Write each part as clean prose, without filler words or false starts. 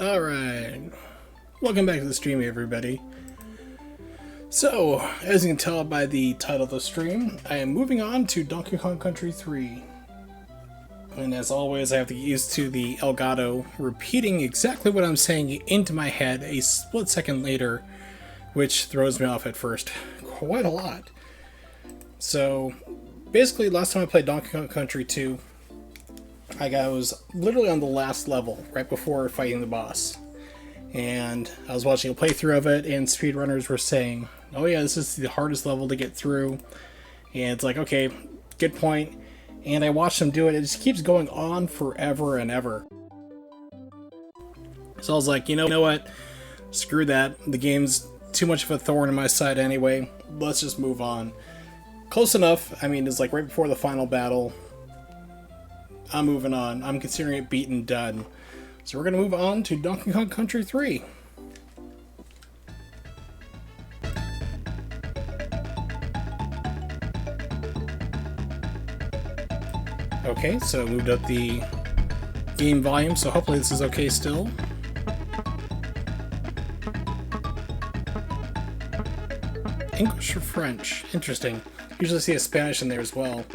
Alright, welcome back to the stream, everybody. So, as you can tell by the title of the stream, I am moving on to Donkey Kong Country 3. And as always, I have to get used to the Elgato repeating exactly what I'm saying into my head a split second later, which throws me off at first quite a lot. So, basically, last time I played Donkey Kong Country 2, I was literally on the last level, right before fighting the boss. And I was watching a playthrough of it, and speedrunners were saying, oh yeah, this is the hardest level to get through. And it's like, okay, good point. And I watched them do it, it just keeps going on forever and ever. So I was like, you know what? Screw that. The game's too much of a thorn in my side anyway. Let's just move on. Close enough. I mean, it's like right before the final battle. I'm moving on. I'm considering it beaten done. So we're going to move on to Donkey Kong Country 3. Okay, so moved up the game volume, so hopefully this is okay still. English or French? Interesting. Usually see a Spanish in there as well.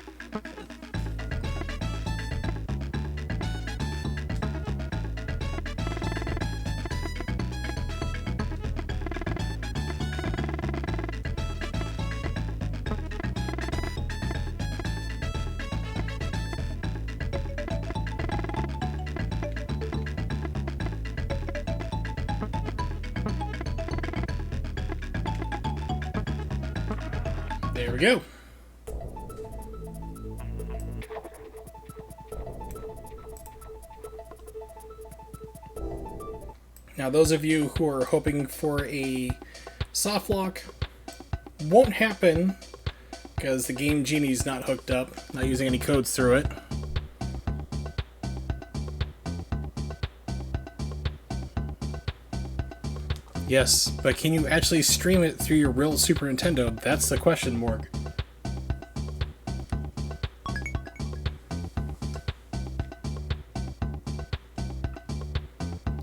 There we go. Now those of you who are hoping for a soft lock, won't happen because the Game Genie's not hooked up, not using any codes through it. Yes, but can you actually stream it through your real Super Nintendo? That's the question, Morg.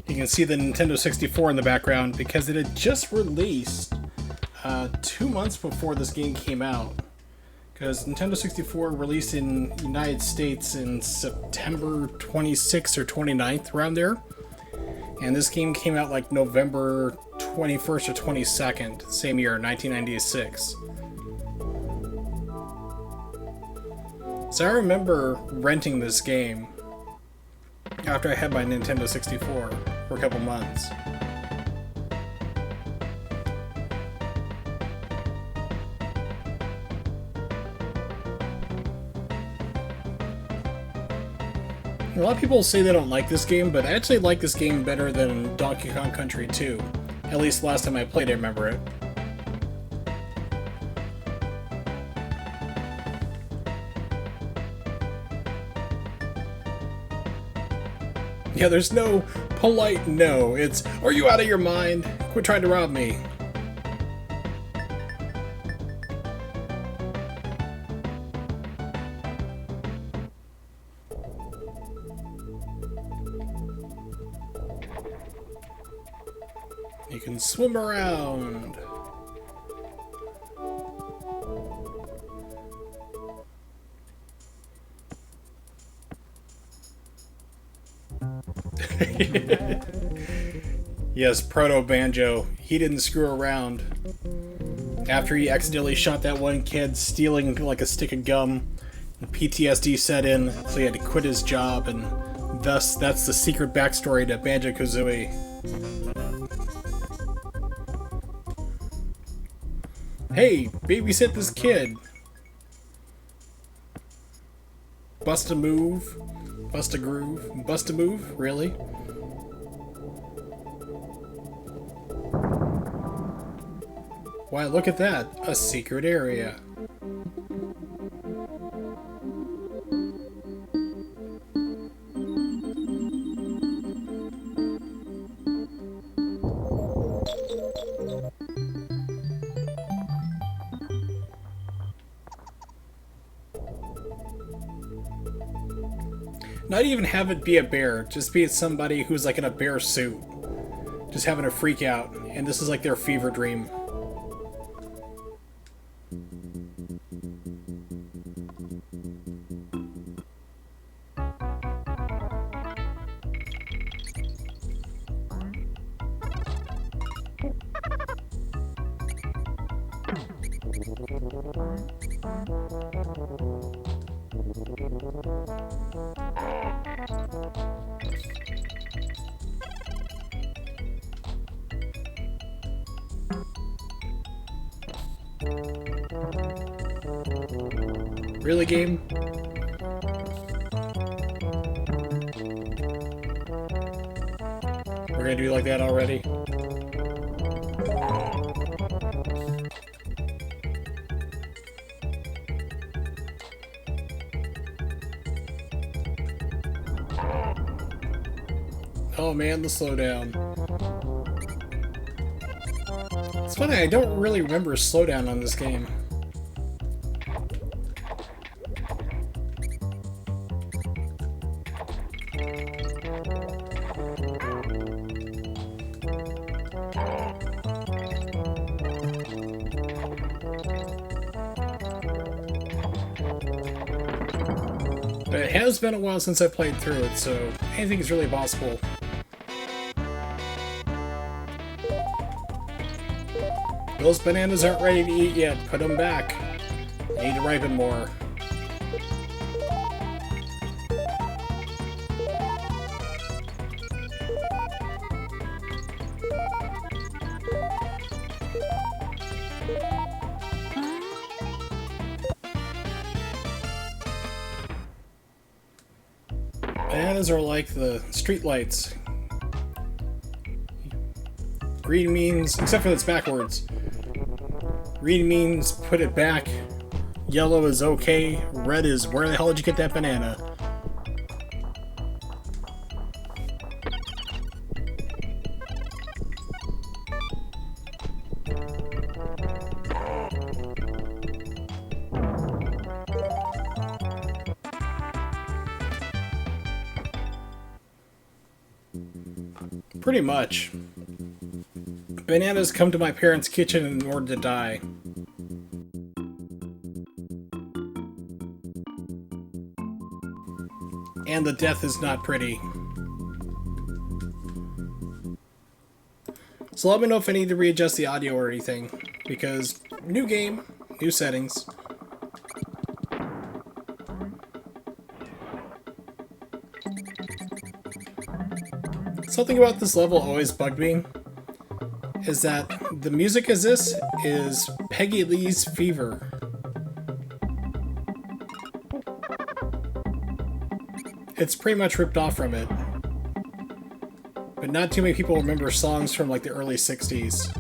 You can see the Nintendo 64 in the background because it had just released 2 months before this game came out. Because Nintendo 64 released in the United States in September 26th or 29th, around there. And this game came out like November 21st or 22nd, same year, 1996. So I remember renting this game after I had my Nintendo 64 for a couple months. A lot of people say they don't like this game, but I actually like this game better than Donkey Kong Country 2. At least last time I played, I remember it. Yeah, there's no polite no. It's, are you out of your mind? Quit trying to rob me. You can swim around. Yes, Proto Banjo. He didn't screw around. After he accidentally shot that one kid stealing like a stick of gum, PTSD set in, so he had to quit his job, and thus that's the secret backstory to Banjo-Kazooie. Hey, babysit this kid. Bust a move. Bust a groove. Bust a move? Really? Why, look at that. A secret area. Not even have it be a bear, just be it somebody who's like in a bear suit. Just having a freak out, and this is like their fever dream. Really, game? We're gonna do like that already? Oh man, the slowdown. It's funny, I don't really remember slowdown on this game. But it has been a while since I played through it, so anything is really possible. Those bananas aren't ready to eat yet. Put them back. They need to ripen more. Bananas are like the street lights. Green means, except for that's backwards. Green means put it back. Yellow is okay. Red is where the hell did you get that banana? Pretty much. Bananas come to my parents' kitchen in order to die. And the death is not pretty. So let me know if I need to readjust the audio or anything, because new game, new settings. Something about this level always bugged me, is that the music as this is Peggy Lee's Fever. It's pretty much ripped off from it. But not too many people remember songs from like the early 60s.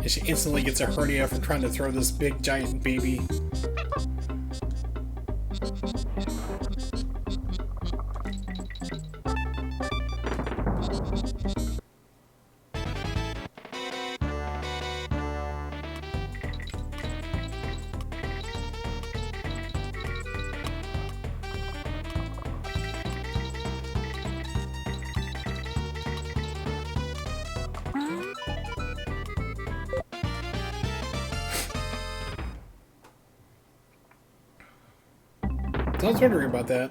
And she instantly gets a hernia from trying to throw this big giant baby. So I was wondering about that.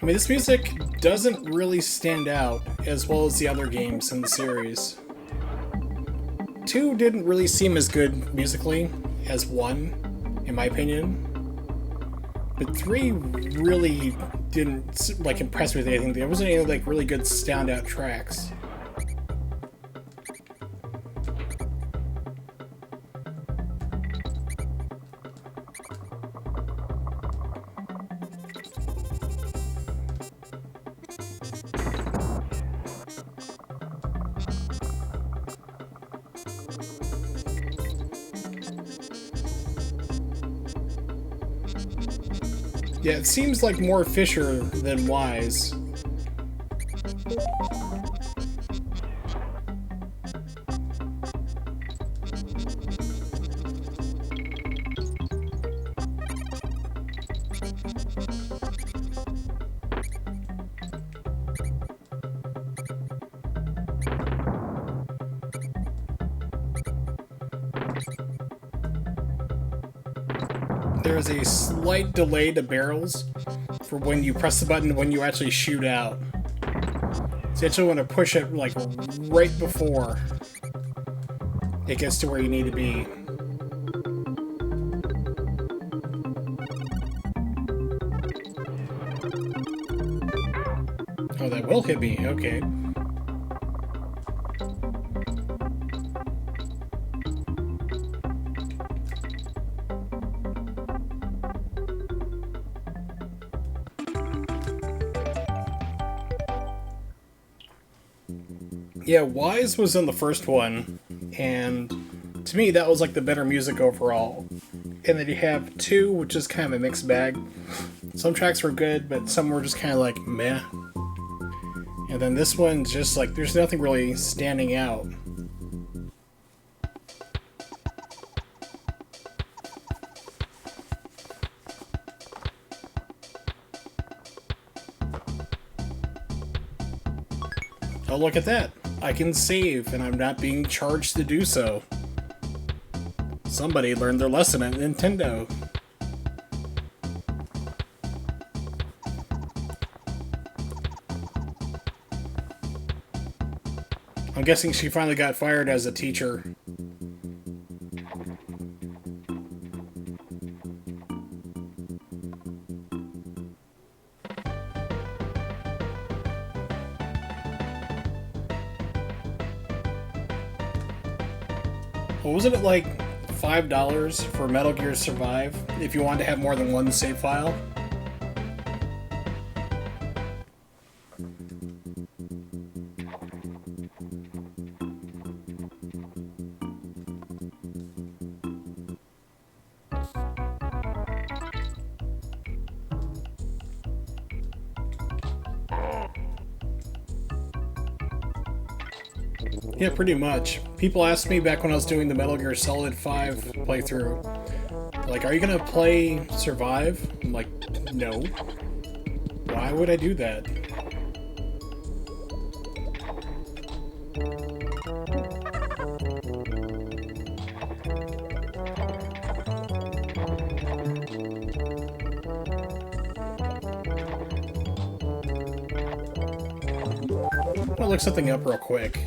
I mean, this music doesn't really stand out as well as the other games in the series. 2 didn't really seem as good musically as 1, in my opinion. But 3 really didn't like impress me with anything. There wasn't any like really good standout tracks. Yeah, it seems like more Fisher than Wise. There's a slight delay to barrels for when you press the button when you actually shoot out. So you actually want to push it like right before it gets to where you need to be. Oh, that will hit me. Okay. Yeah, Wise was in the first one, and to me that was like the better music overall. And then you have 2, which is kind of a mixed bag. Some tracks were good, but some were just kind of like meh. And then this one's just like, there's nothing really standing out. Oh, look at that. I can save, and I'm not being charged to do so. Somebody learned their lesson at Nintendo. I'm guessing she finally got fired as a teacher. Well, wasn't it like $5 for Metal Gear Survive if you wanted to have more than one save file? Yeah, pretty much. People asked me back when I was doing the Metal Gear Solid 5 playthrough, like, are you gonna play Survive? I'm like, no. Why would I do that? I'll look something up real quick.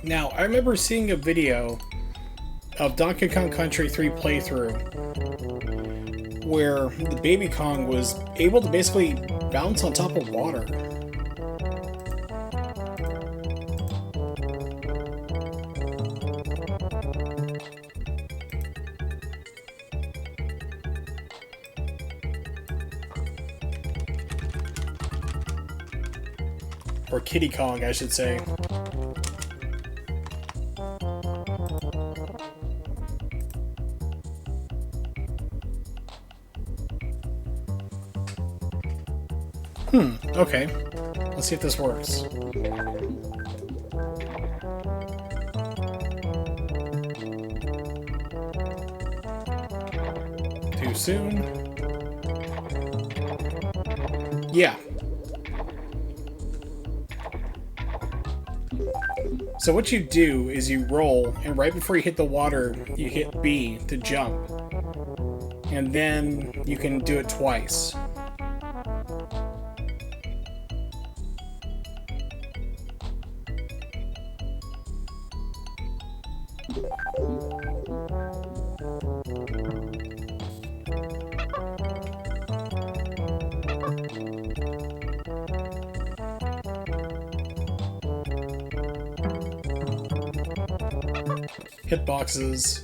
Now, I remember seeing a video of Donkey Kong Country 3 playthrough where the Baby Kong was able to basically bounce on top of water. Or Kitty Kong, I should say. Okay. Let's see if this works. Too soon. Yeah. So what you do is you roll, and right before you hit the water, you hit B to jump. And then you can do it twice. Hitboxes.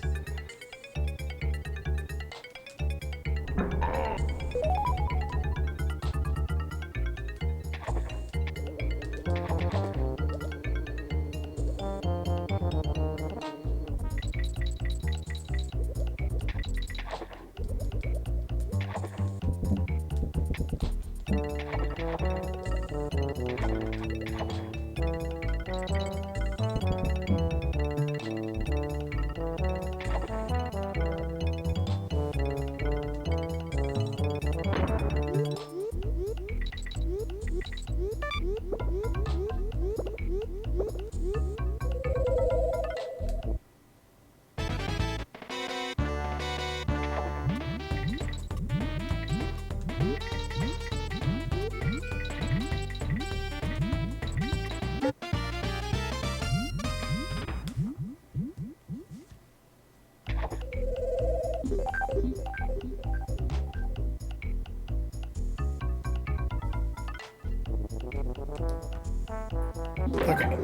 Okay,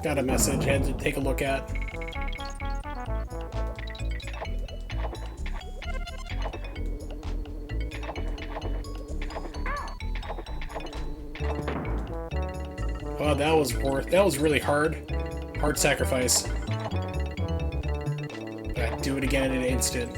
got a message I had to take a look at. Wow, that was really hard. Hard sacrifice. I'd do it again in an instant.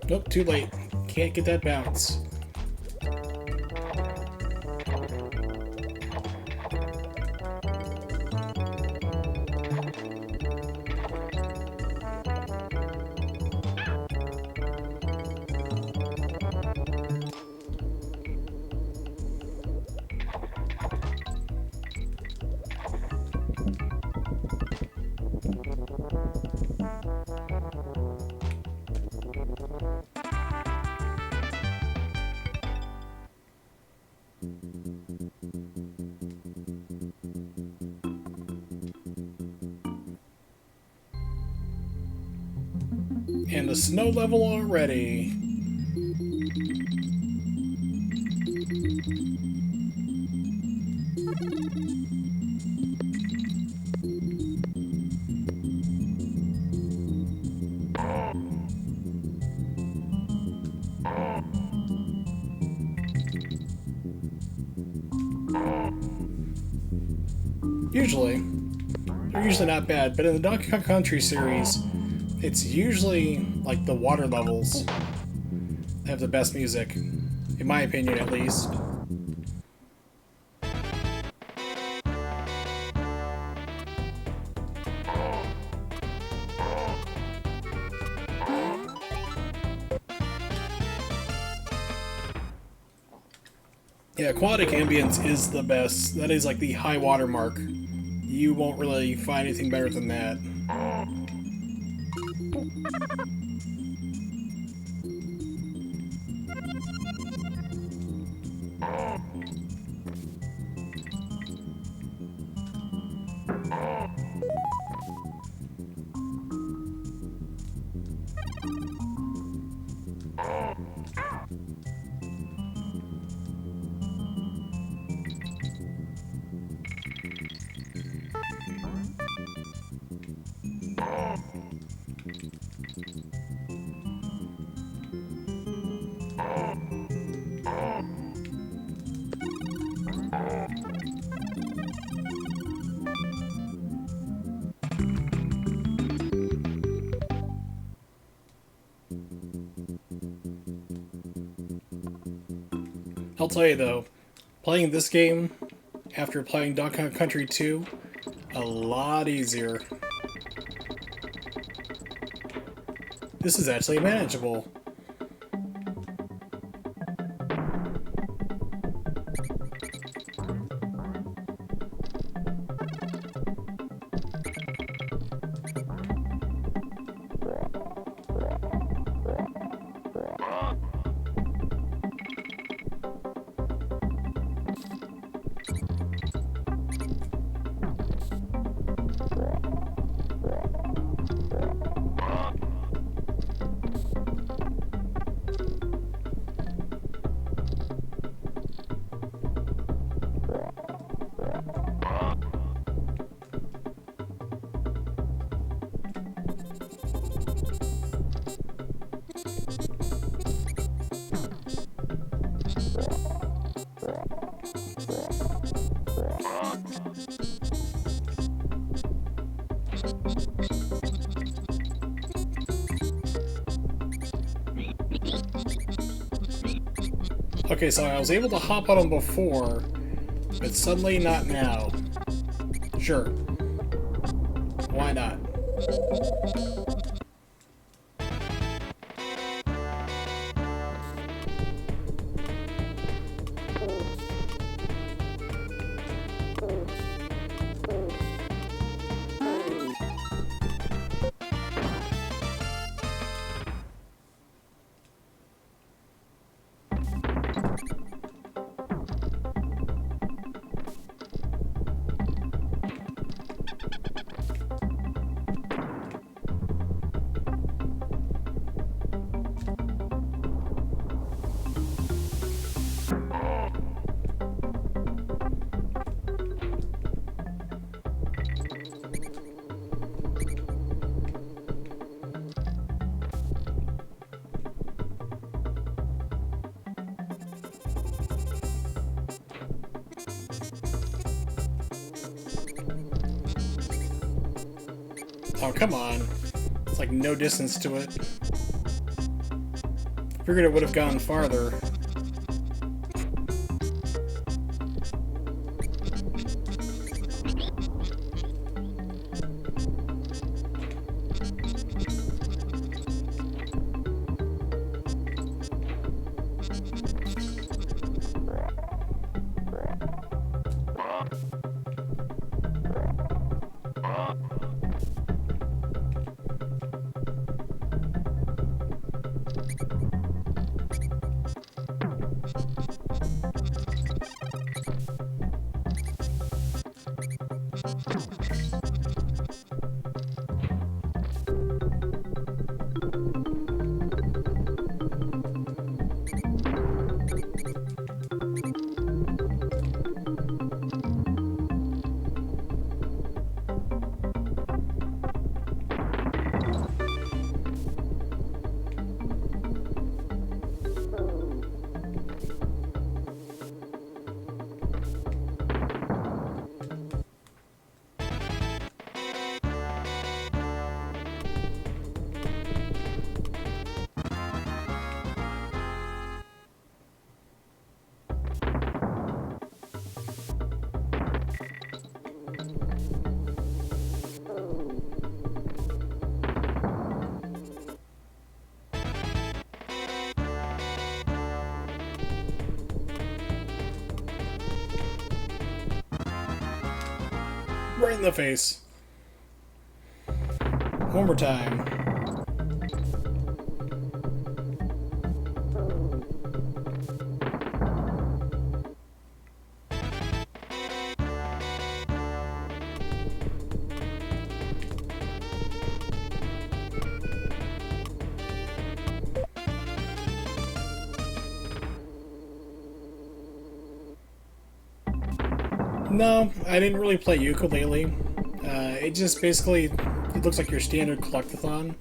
Nope, too late. Can't get that bounce. And the snow level already. They're usually not bad, but in the Donkey Kong Country series, it's usually like the water levels that have the best music, in my opinion at least. Yeah, aquatic ambience is the best. That is like the high water mark. You won't really find anything better than that. I'll tell you though, playing this game after playing Donkey Kong Country 2, a lot easier. This is actually manageable. Okay, so I was able to hop on them before, but suddenly not now. Sure. Why not? Oh, come on. It's like no distance to it. Figured it would have gone farther. Right in the face. One more time. No, I didn't really play ukulele. It just basically, it looks like your standard collectathon,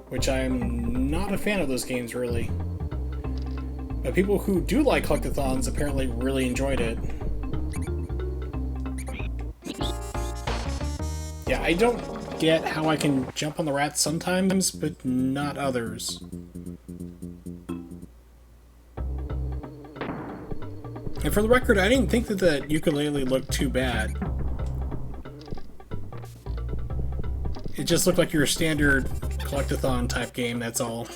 which I'm not a fan of those games, really. But people who do like collectathons apparently really enjoyed it. Yeah, I don't get how I can jump on the rats sometimes, but not others. And for the record, I didn't think that the ukulele looked too bad. It just looked like your standard collectathon type game, that's all.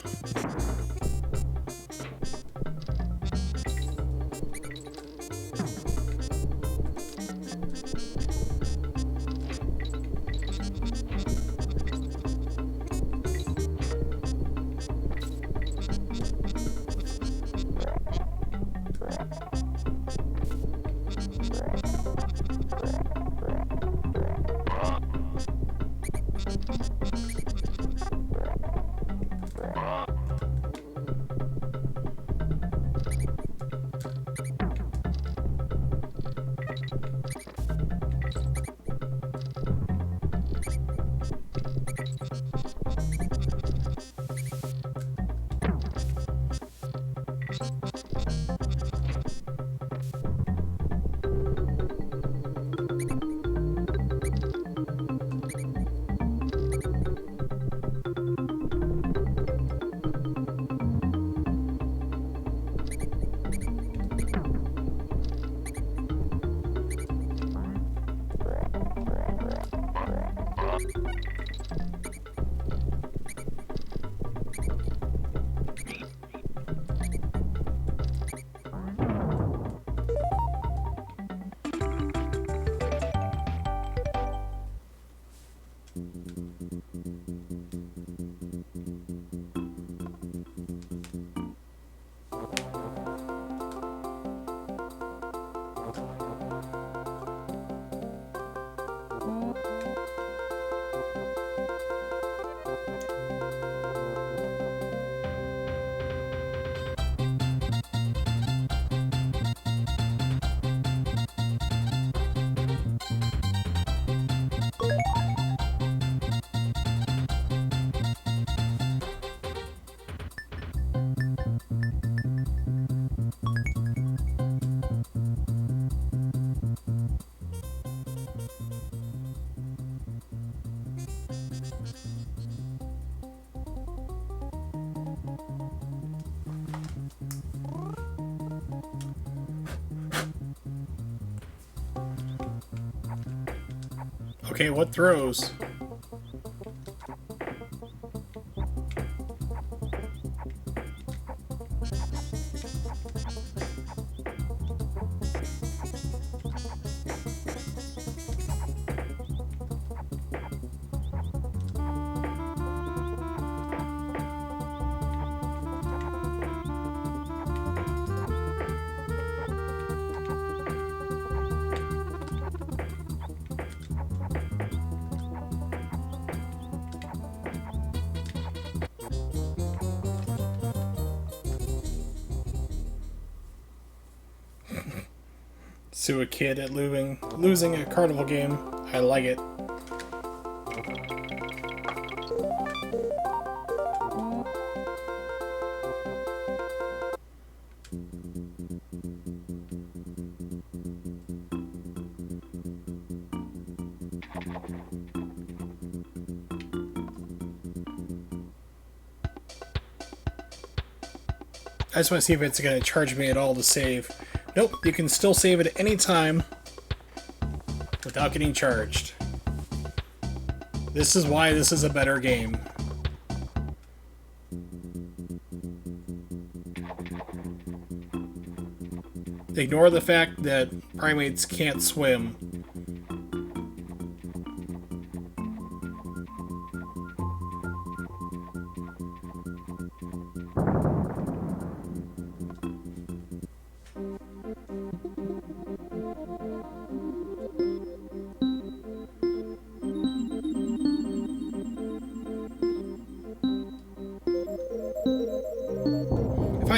Okay, what throws? Sue a kid at losing a carnival game. I like it. I just want to see if it's going to charge me at all to save. Nope, you can still save it at any time without getting charged. This is why this is a better game. Ignore the fact that primates can't swim.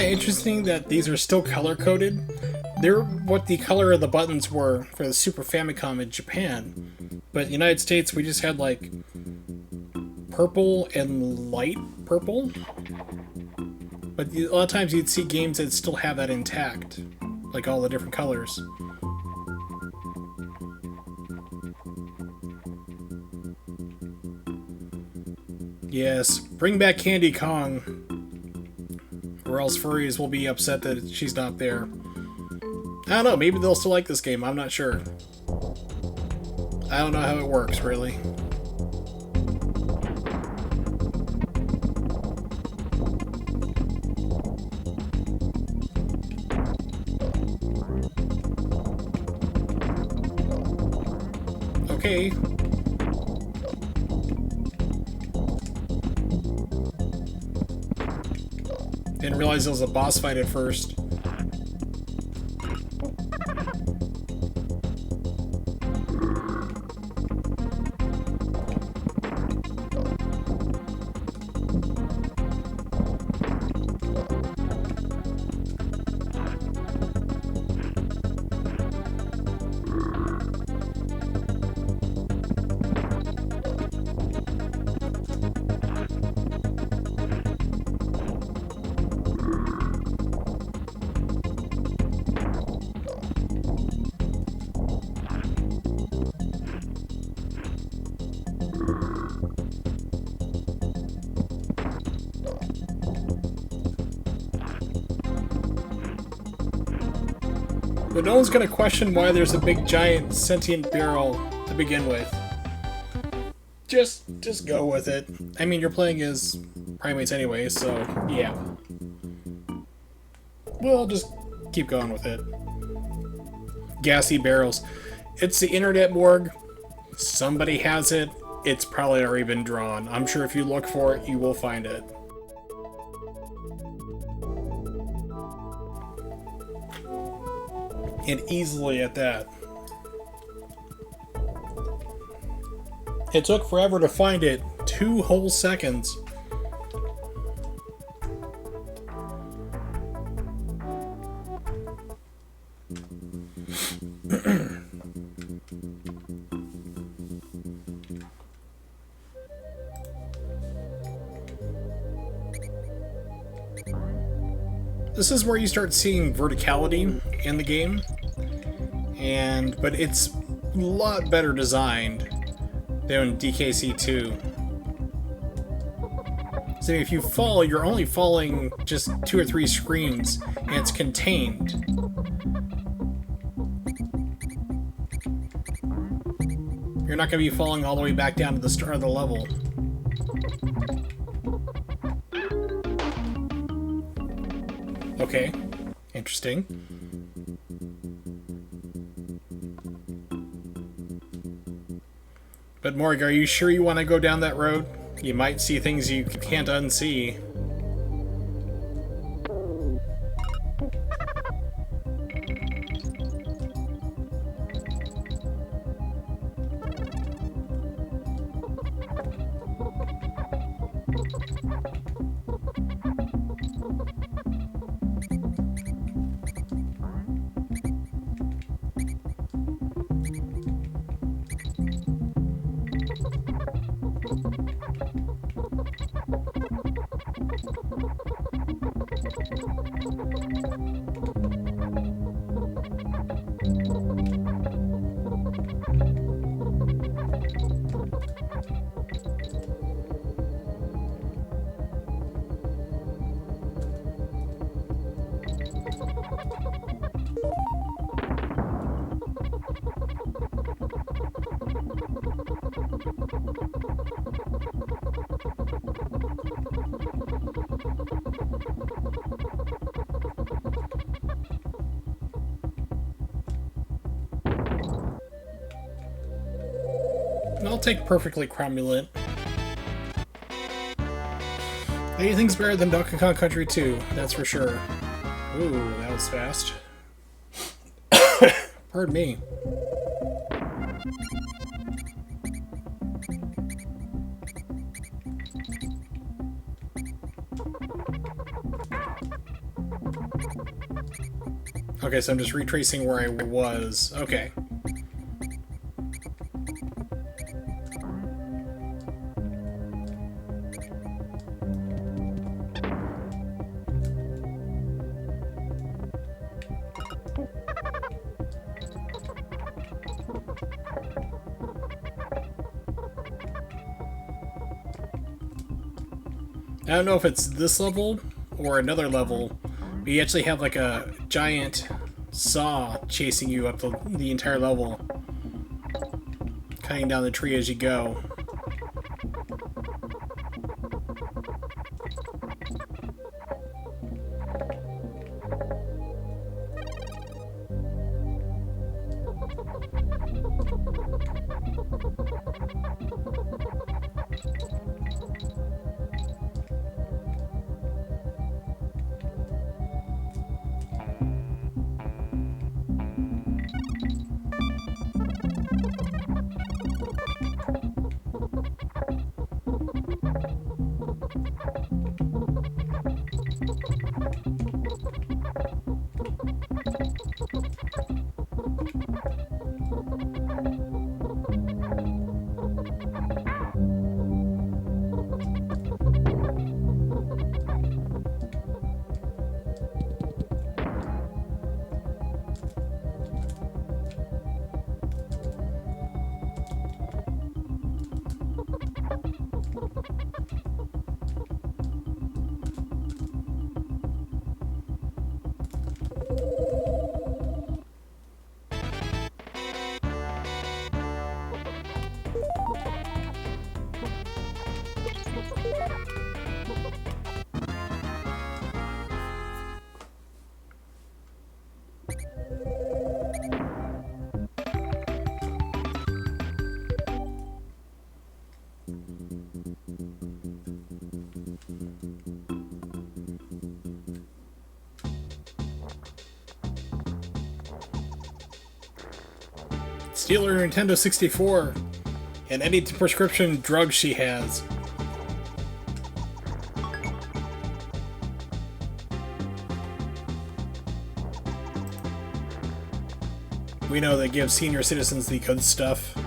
of interesting that these are still color-coded. They're what the color of the buttons were for the Super Famicom in Japan. But in the United States, we just had, like, purple and light purple. But a lot of times you'd see games that still have that intact. Like all the different colors. Yes, bring back Candy Kong. Or else furries will be upset that she's not there. I don't know, maybe they'll still like this game, I'm not sure. I don't know how it works, really. Okay. Didn't realize it was a boss fight at first. But no one's gonna question why there's a big giant sentient barrel to begin with. Just go with it. I mean, you're playing as primates anyway, so yeah. We'll just keep going with it. Gassy barrels. It's the internet morgue. Somebody has it. It's probably already been drawn. I'm sure if you look for it, you will find it. And easily at that. It took forever to find it. 2 whole seconds. This is where you start seeing verticality in the game, but it's a lot better designed than DKC2. So if you fall, you're only falling just 2 or 3 screens, and it's contained. You're not going to be falling all the way back down to the start of the level. Okay, interesting. But Morg, are you sure you want to go down that road? You might see things you can't unsee. I'll take perfectly cromulent. Anything's better than Donkey Kong Country 2, that's for sure. Ooh, that was fast. Pardon me. Okay, so I'm just retracing where I was. Okay. I don't know if it's this level or another level, but you actually have like a giant saw chasing you up the entire level, cutting down the tree as you go. Steal her Nintendo 64 and any prescription drug she has. We know they give senior citizens the good stuff.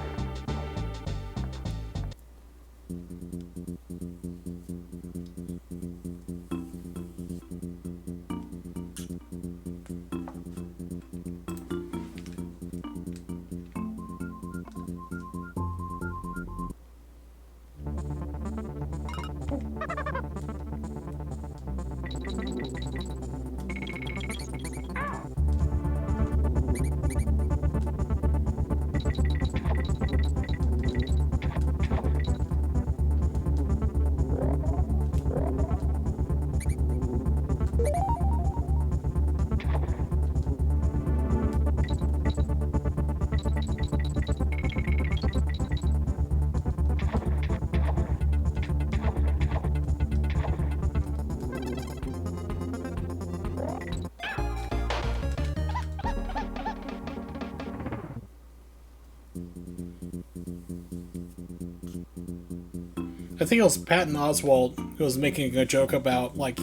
I think it was Patton Oswalt who was making a joke about, like,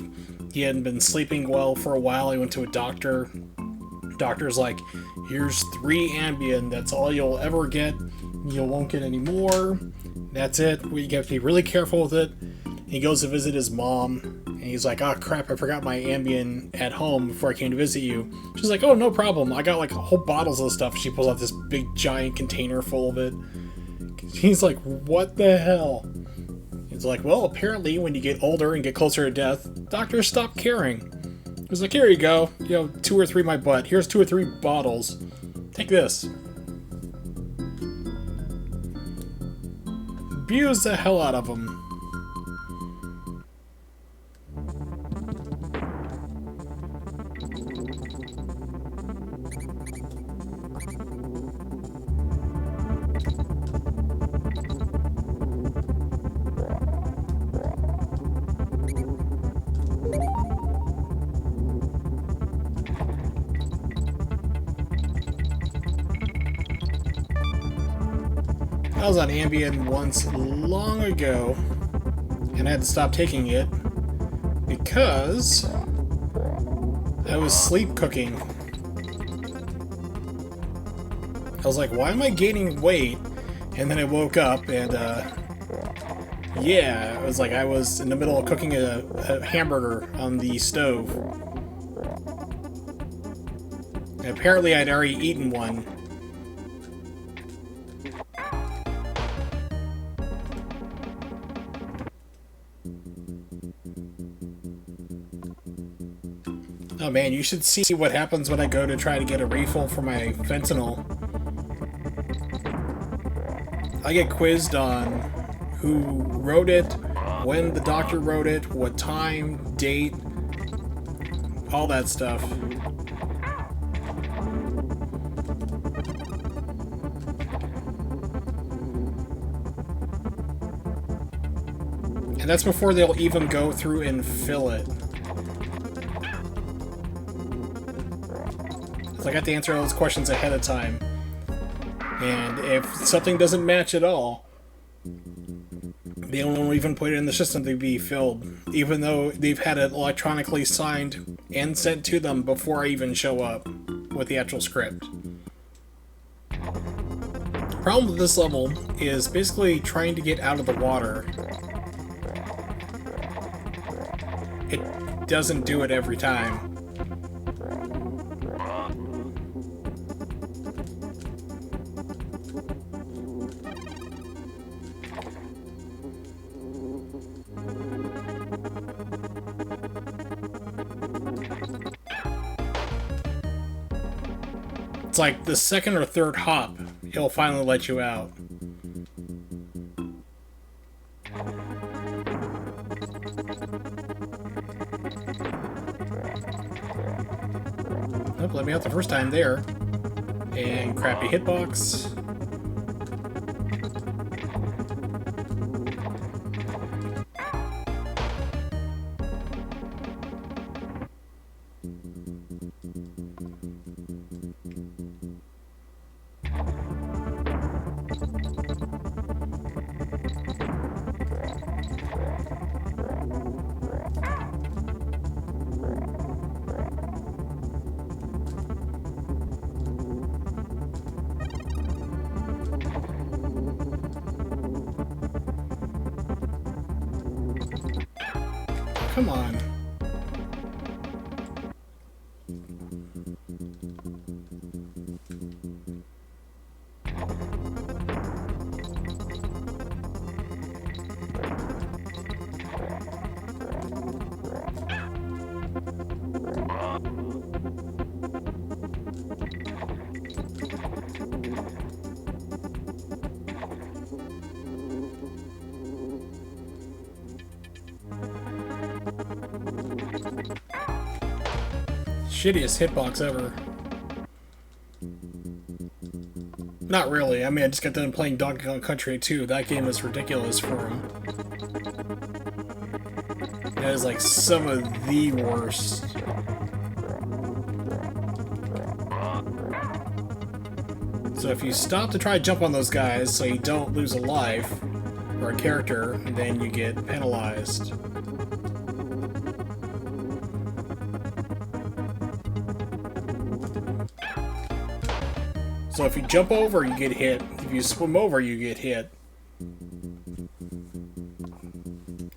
he hadn't been sleeping well for a while. He went to a doctor. Doctor's like, here's 3 Ambien. That's all you'll ever get. You won't get any more. That's it. We have to be really careful with it. He goes to visit his mom, and he's like, oh crap, I forgot my Ambien at home before I came to visit you. She's like, oh, no problem. I got like whole bottles of stuff. She pulls out this big giant container full of it. He's like, what the hell? He's like, well, apparently when you get older and get closer to death, doctors stop caring. He's like, here you go. 2 or 3 my butt. Here's 2 or 3 bottles. Take this. Abuse the hell out of them. I was on Ambien once long ago, and I had to stop taking it because I was sleep cooking. I was like, why am I gaining weight? And then I woke up and, yeah, it was like I was in the middle of cooking a hamburger on the stove. And apparently I'd already eaten one. Oh man, you should see what happens when I go to try to get a refill for my fentanyl. I get quizzed on who wrote it, when the doctor wrote it, what time, date, all that stuff. And that's before they'll even go through and fill it. So I got to answer all those questions ahead of time. And if something doesn't match at all, they won't even put it in the system to be filled, even though they've had it electronically signed and sent to them before I even show up with the actual script. The problem with this level is basically trying to get out of the water. It doesn't do it every time. It's like the second or third hop, he'll finally let you out. Nope, let me out the first time there. And crappy hitbox. Come on. Shittiest hitbox ever. Not really. I mean, I just got done playing Donkey Kong Country 2. That game is ridiculous for him. That is like some of the worst. So if you stop to try to jump on those guys so you don't lose a life or a character, then you get penalized. So if you jump over, you get hit. If you swim over, you get hit.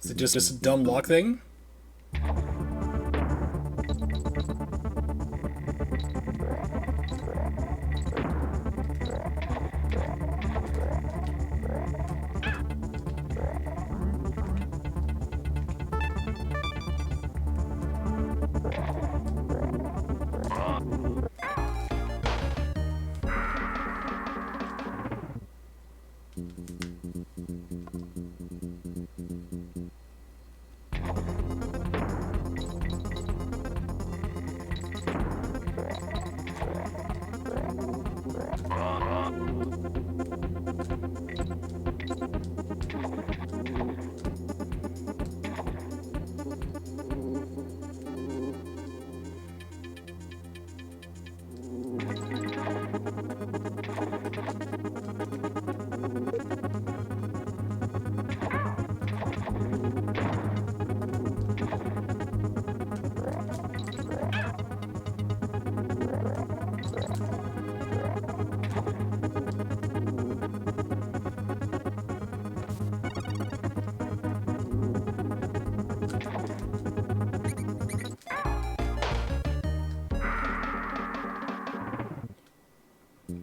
Is it just a dumb luck thing?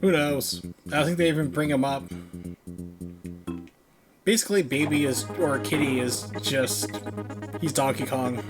Who knows? I don't think they even bring him up. Basically, Baby is, or Kitty is just, he's Donkey Kong.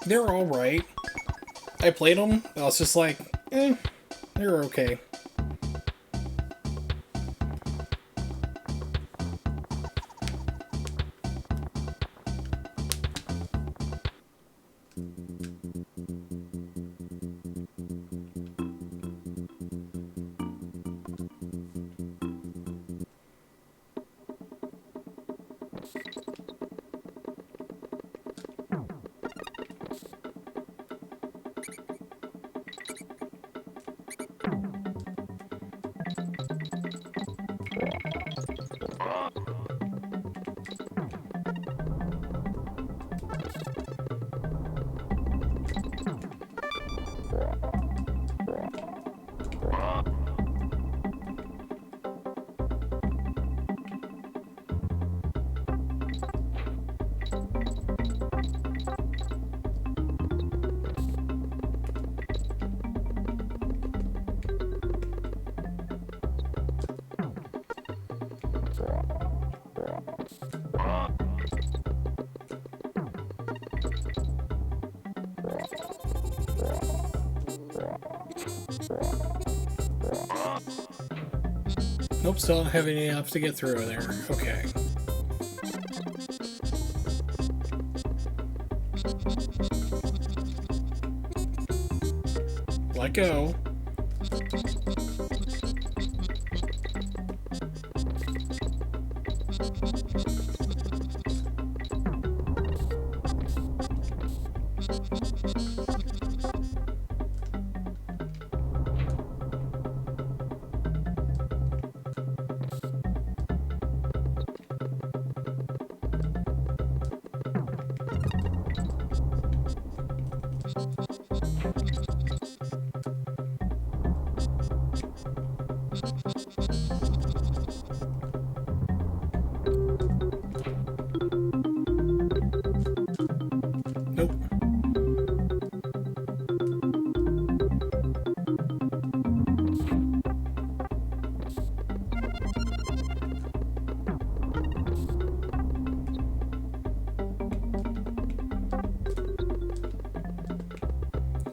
They're alright. I played them, I was just like, they're okay. Nope, still don't have any enough to get through there. Okay. Let go. Nope.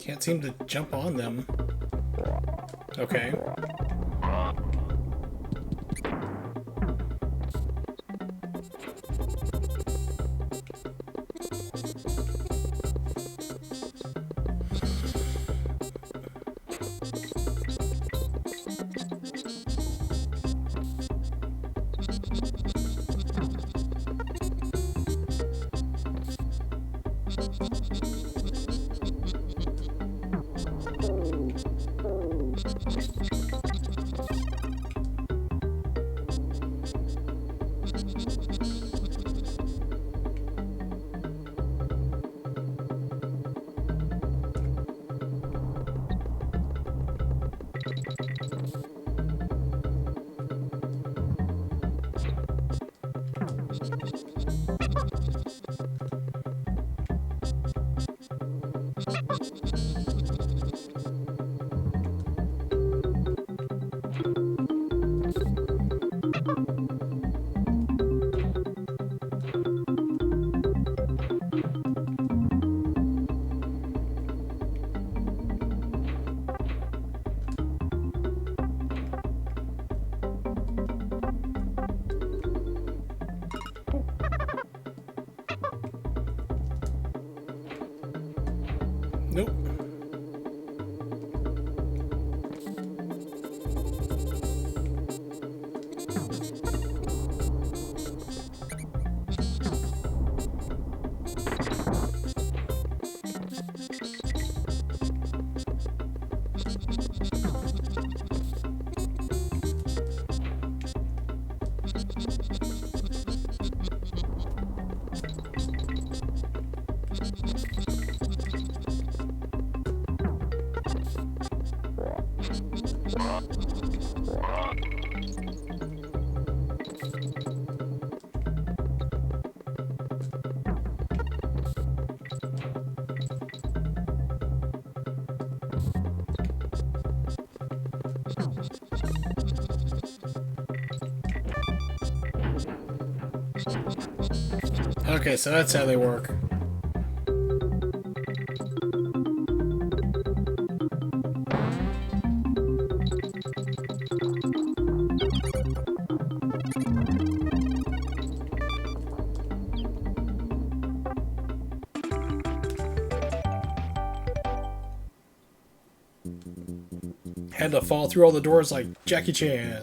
Can't seem to jump on them. Okay. Nope. Okay, so that's how they work. Had to fall through all the doors like Jackie Chan.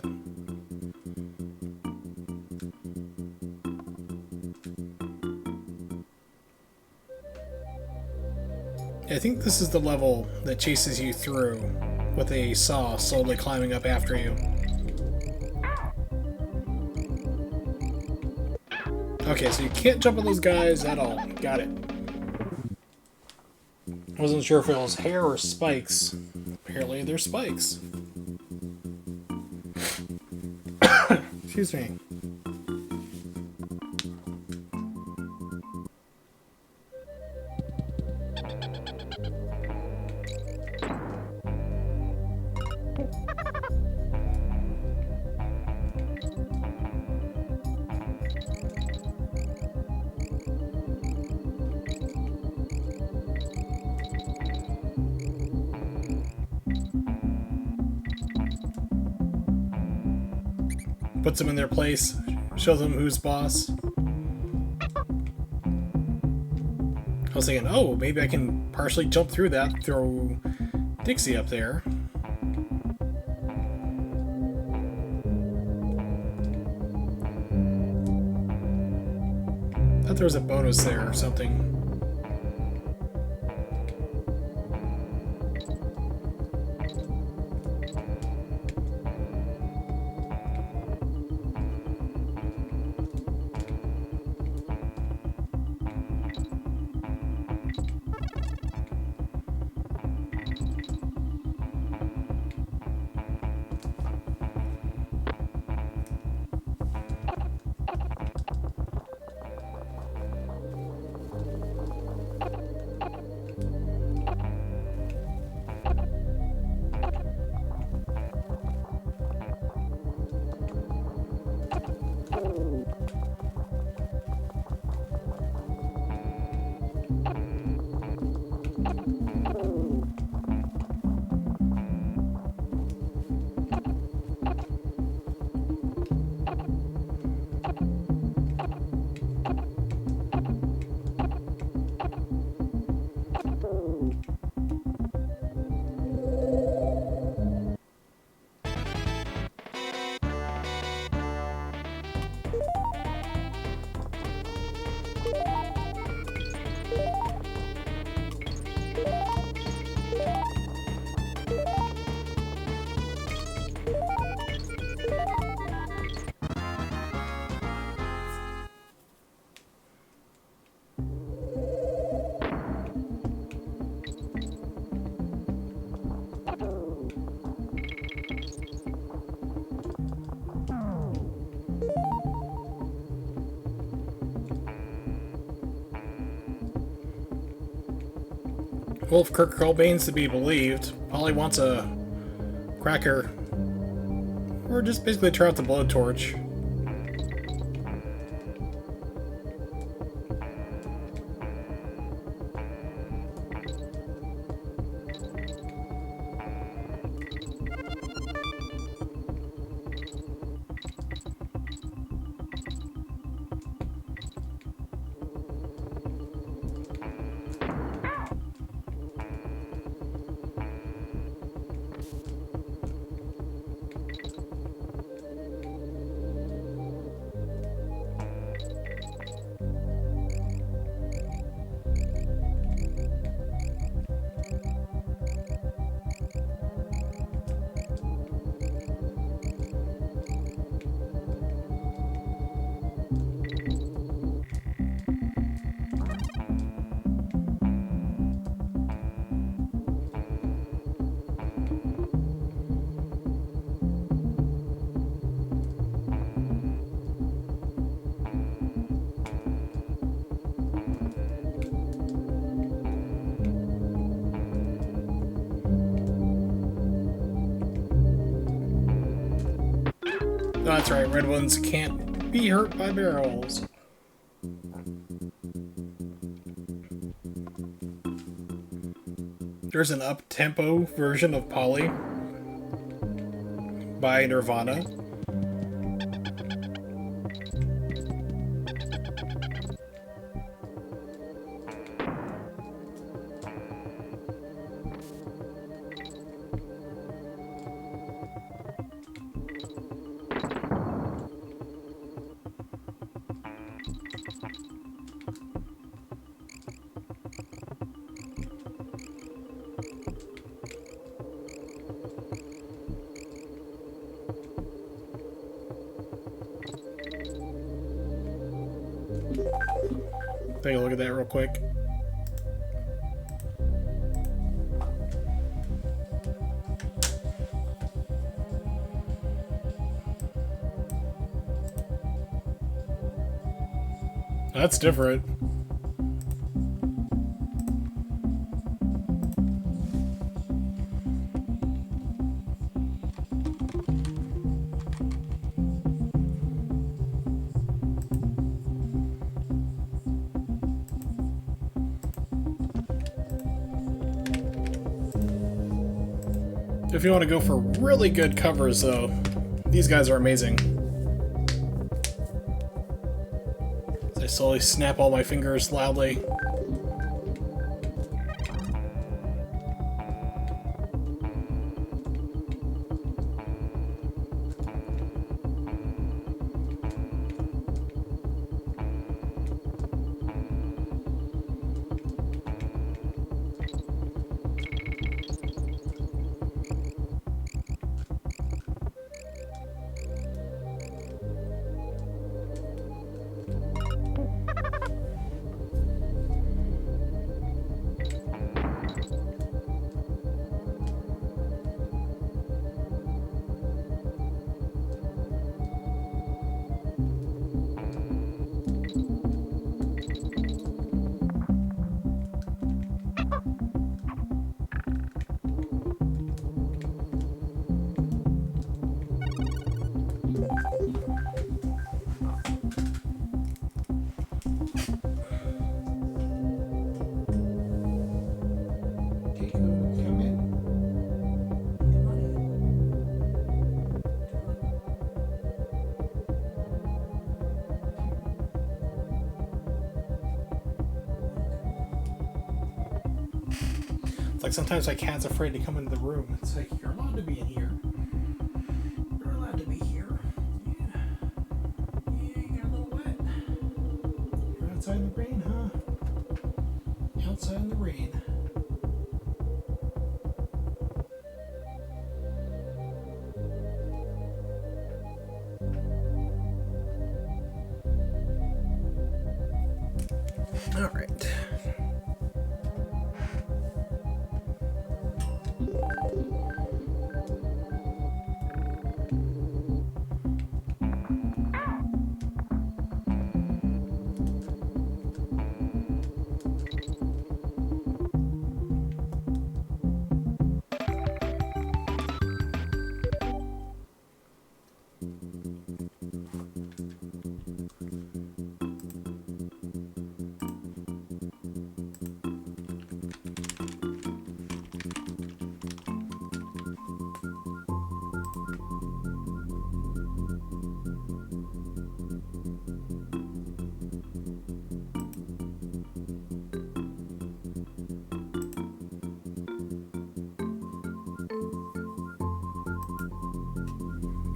I think this is the level that chases you through with a saw slowly climbing up after you. Okay, so you can't jump on those guys at all. Got it. Wasn't sure if it was hair or spikes. Apparently they're spikes. Excuse me. Puts them in their place, shows them who's boss. I was thinking, oh, maybe I can partially jump through that, throw Dixie up there. I thought there was a bonus there or something. Well, if Kurt Cobain's to be believed, Polly wants a cracker. Or just basically turn out the blowtorch. Oh, that's right, red ones can't be hurt by barrels. There's an up-tempo version of Polly by Nirvana. Take a look at that real quick. That's different. If you want to go for really good covers, though, these guys are amazing. I slowly snap all my fingers loudly. Like sometimes my cat's afraid to come into the room. It's like, you're allowed to be in here. You're allowed to be here. Yeah. Yeah, you got a little wet. You're outside in the rain, huh? Outside in the rain. All right.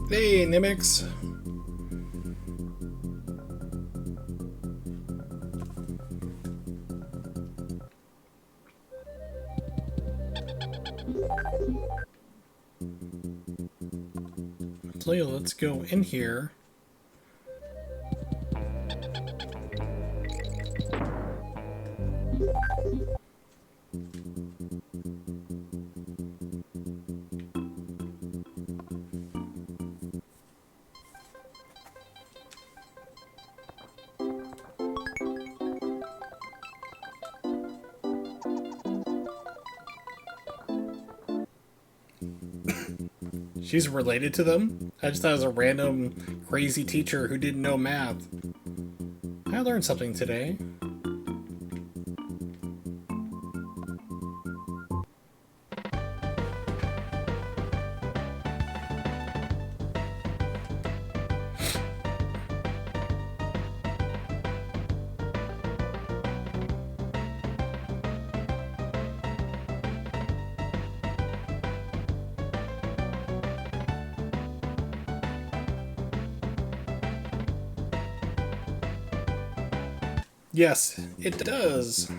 Hey, Nimix. So let's go in here. She's related to them? I just thought it was a random crazy teacher who didn't know math. I learned something today. Yes, it does.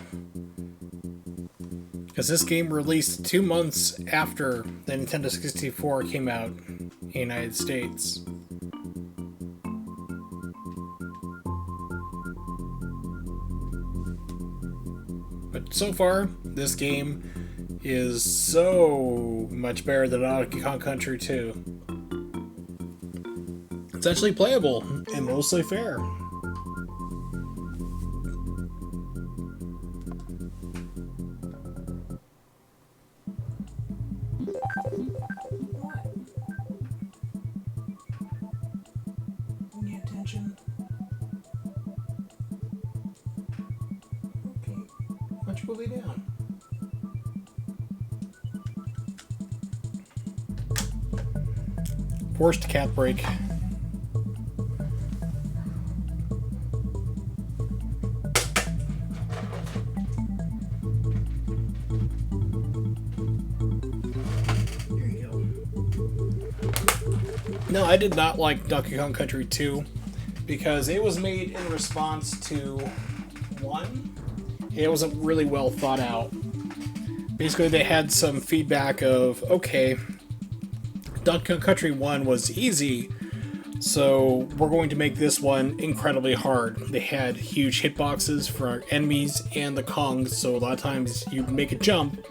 Because this game released 2 months after the Nintendo 64 came out in the United States. But so far, this game is so much better than Donkey Kong Country 2. It's actually playable and mostly fair. Much will be down. Forced cat break. There you go. No, I did not like Donkey Kong Country 2 because it was made in response to 1. It wasn't really well thought out. Basically, they had some feedback of, okay, Donkey Kong Country 1 was easy, so we're going to make this one incredibly hard. They had huge hitboxes for our enemies and the Kongs, so a lot of times you'd make a jump,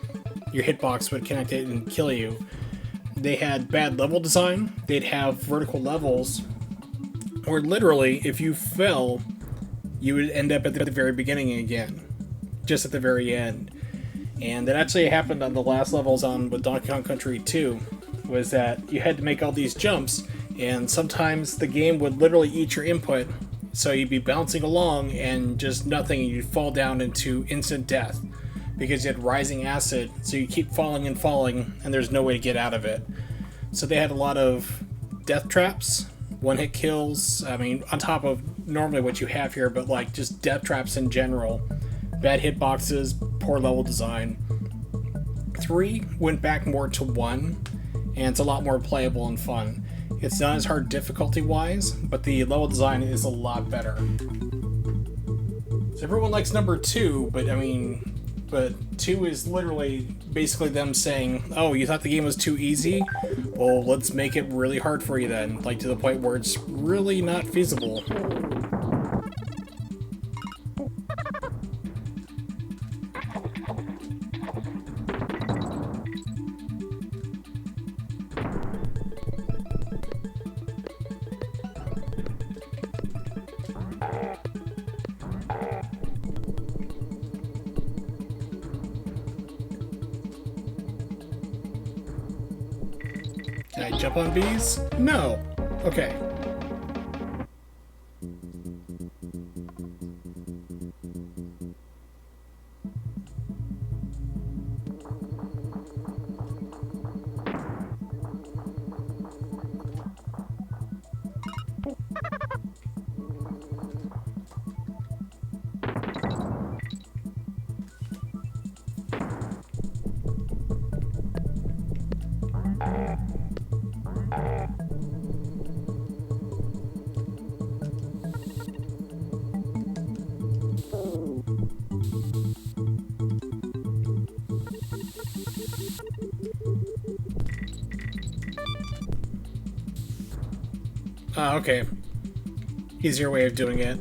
your hitbox would connect it and kill you. They had bad level design. They'd have vertical levels, where literally, if you fell, you would end up at the very beginning again. Just at the very end. And that actually happened on the last levels on with Donkey Kong Country 2, was that you had to make all these jumps, and sometimes the game would literally eat your input, so you'd be bouncing along and just nothing, and you'd fall down into instant death, because you had rising acid, so you keep falling and falling, and there's no way to get out of it. So they had a lot of death traps, one-hit kills, I mean, on top of normally what you have here, but like just death traps in general. Bad hitboxes, poor level design. 3 went back more to 1, and it's a lot more playable and fun. It's not as hard difficulty-wise, but the level design is a lot better. So everyone likes number 2, but 2 is literally basically them saying, oh, you thought the game was too easy? Well, let's make it really hard for you then, like to the point where it's really not feasible. Can I jump on bees? No. Okay. Okay. Easier way of doing it.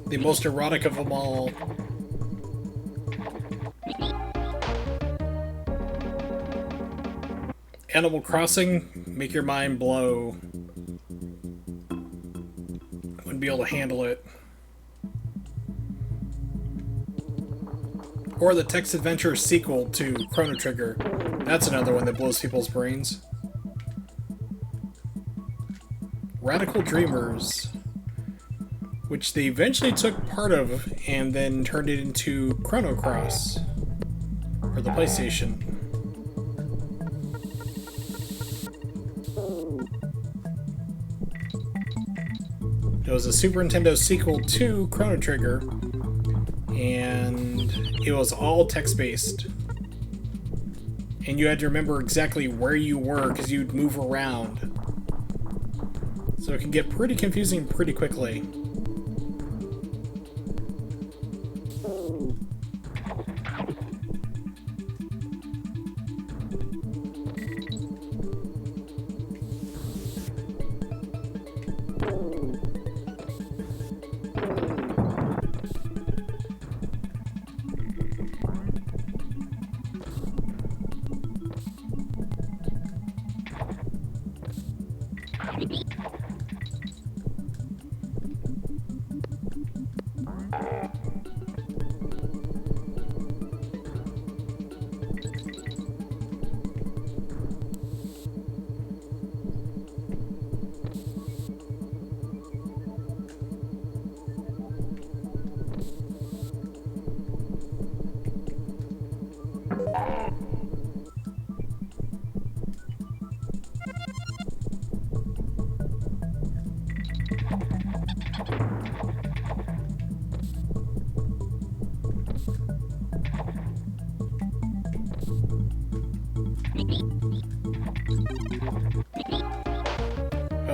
The most erotic of them all. Animal Crossing, make your mind blow. Wouldn't be able to handle it. Or the text adventure sequel to Chrono Trigger. That's another one that blows people's brains. Radical Dreamers, which they eventually took part of and then turned it into Chrono Cross for the PlayStation. It was a Super Nintendo sequel to Chrono Trigger, and it was all text-based. And you had to remember exactly where you were because you'd move around. So it can get pretty confusing pretty quickly.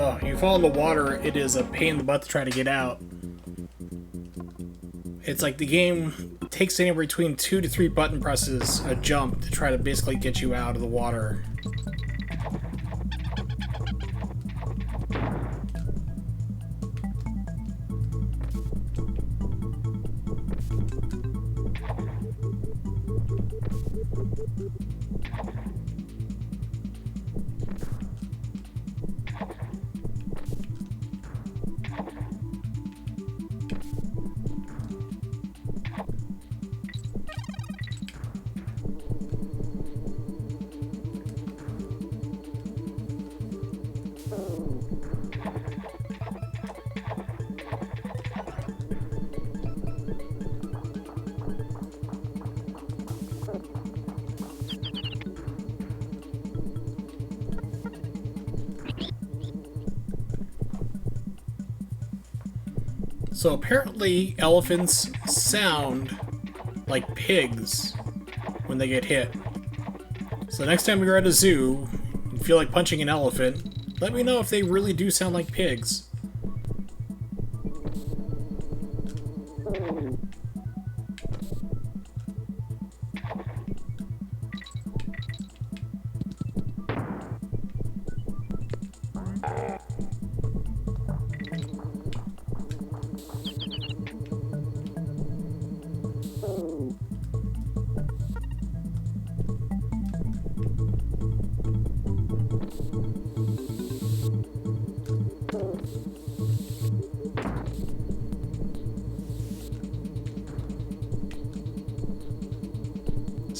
Oh, you fall in the water, it is a pain in the butt to try to get out. It's like the game takes anywhere between 2 to 3 button presses a jump to try to basically get you out of the water. So apparently elephants sound like pigs when they get hit. So next time you're at a zoo and feel like punching an elephant, let me know if they really do sound like pigs.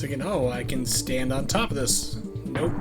Thinking, oh, I can stand on top of this. Nope.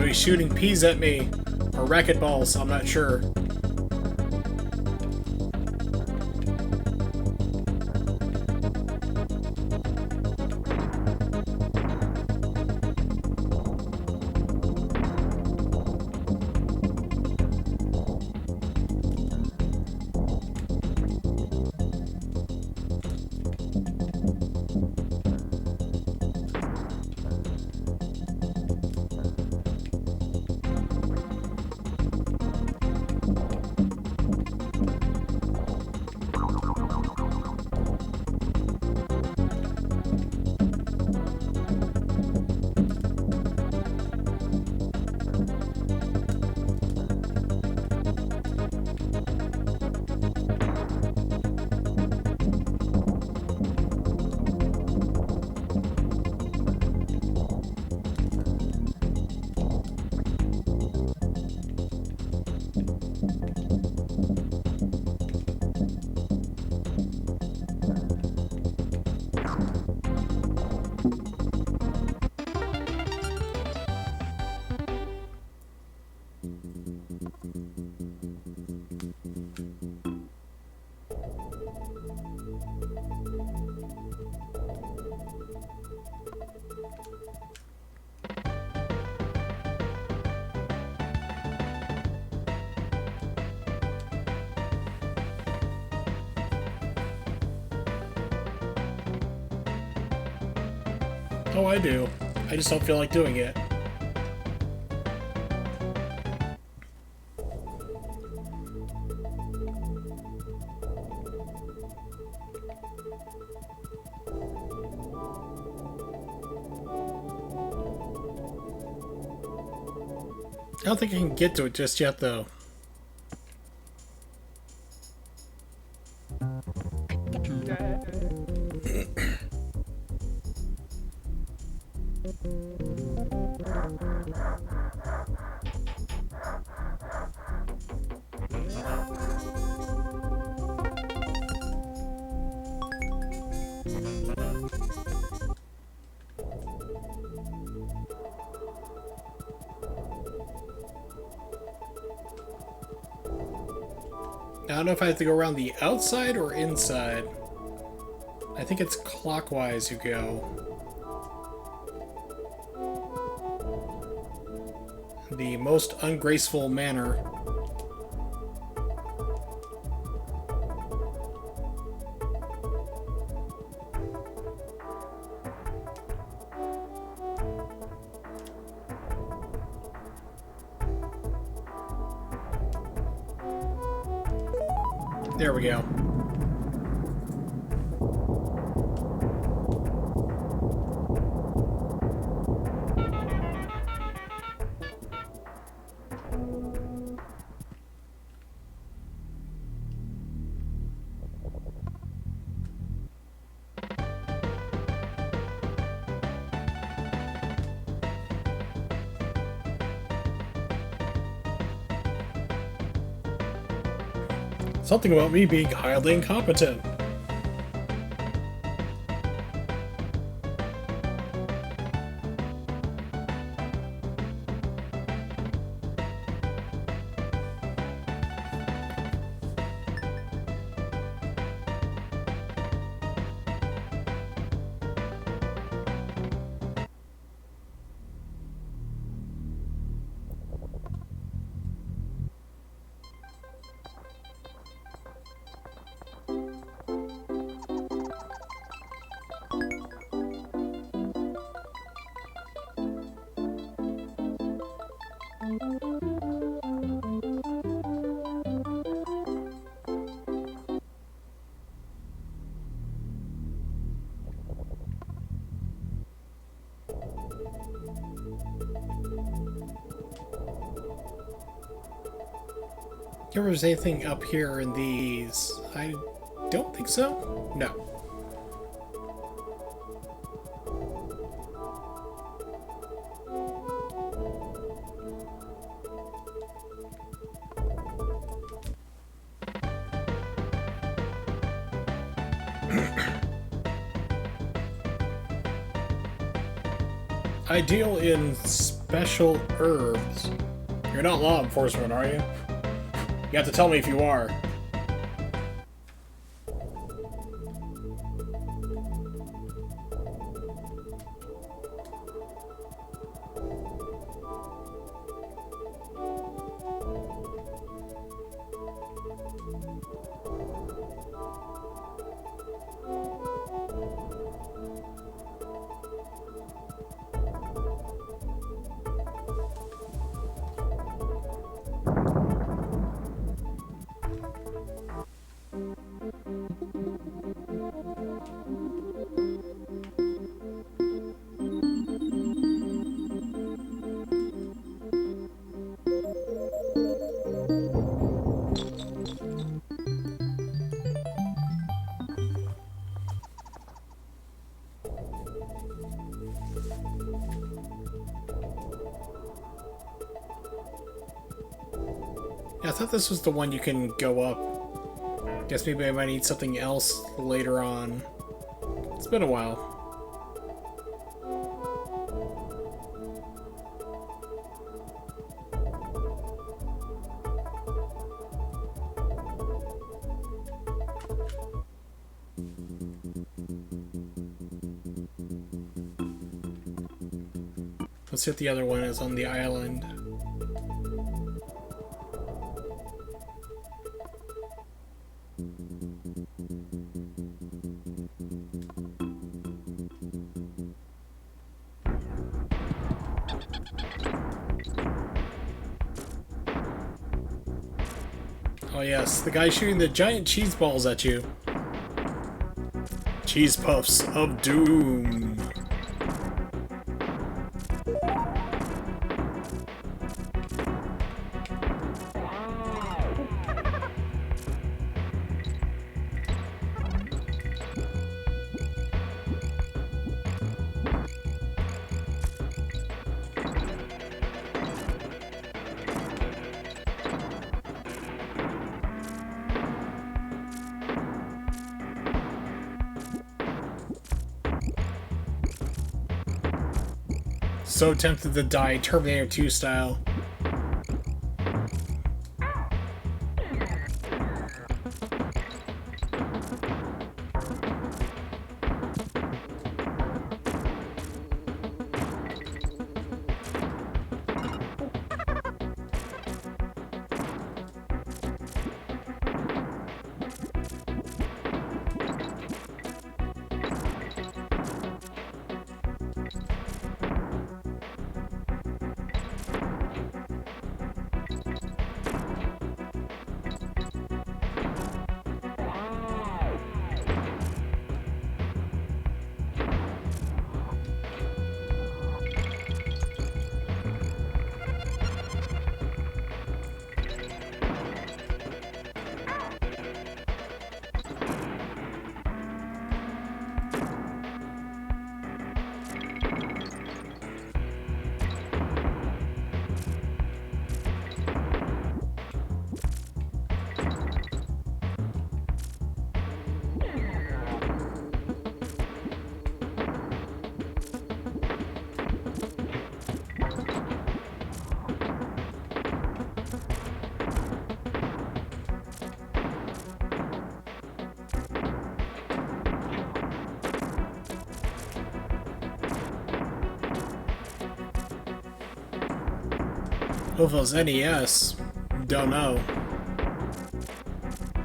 be shooting peas at me. Or racquetballs, I'm not sure. Oh, I do. I just don't feel like doing it. I don't think I can get to it just yet, though. I don't know if I have to go around the outside or inside. I think it's clockwise you go. The most ungraceful manner. There we go. Something about me being highly incompetent. If there was anything up here in these, I don't think so. No. I deal in special herbs. You're not law enforcement, are you? You have to tell me if you are. I thought this was the one you can go up. Guess maybe I might need something else later on. It's been a while. Let's see if the other one is on the island. Oh yes, the guy shooting the giant cheese balls at you. Cheese puffs of doom. So tempted to die Terminator 2 style. If it was NES, don't know.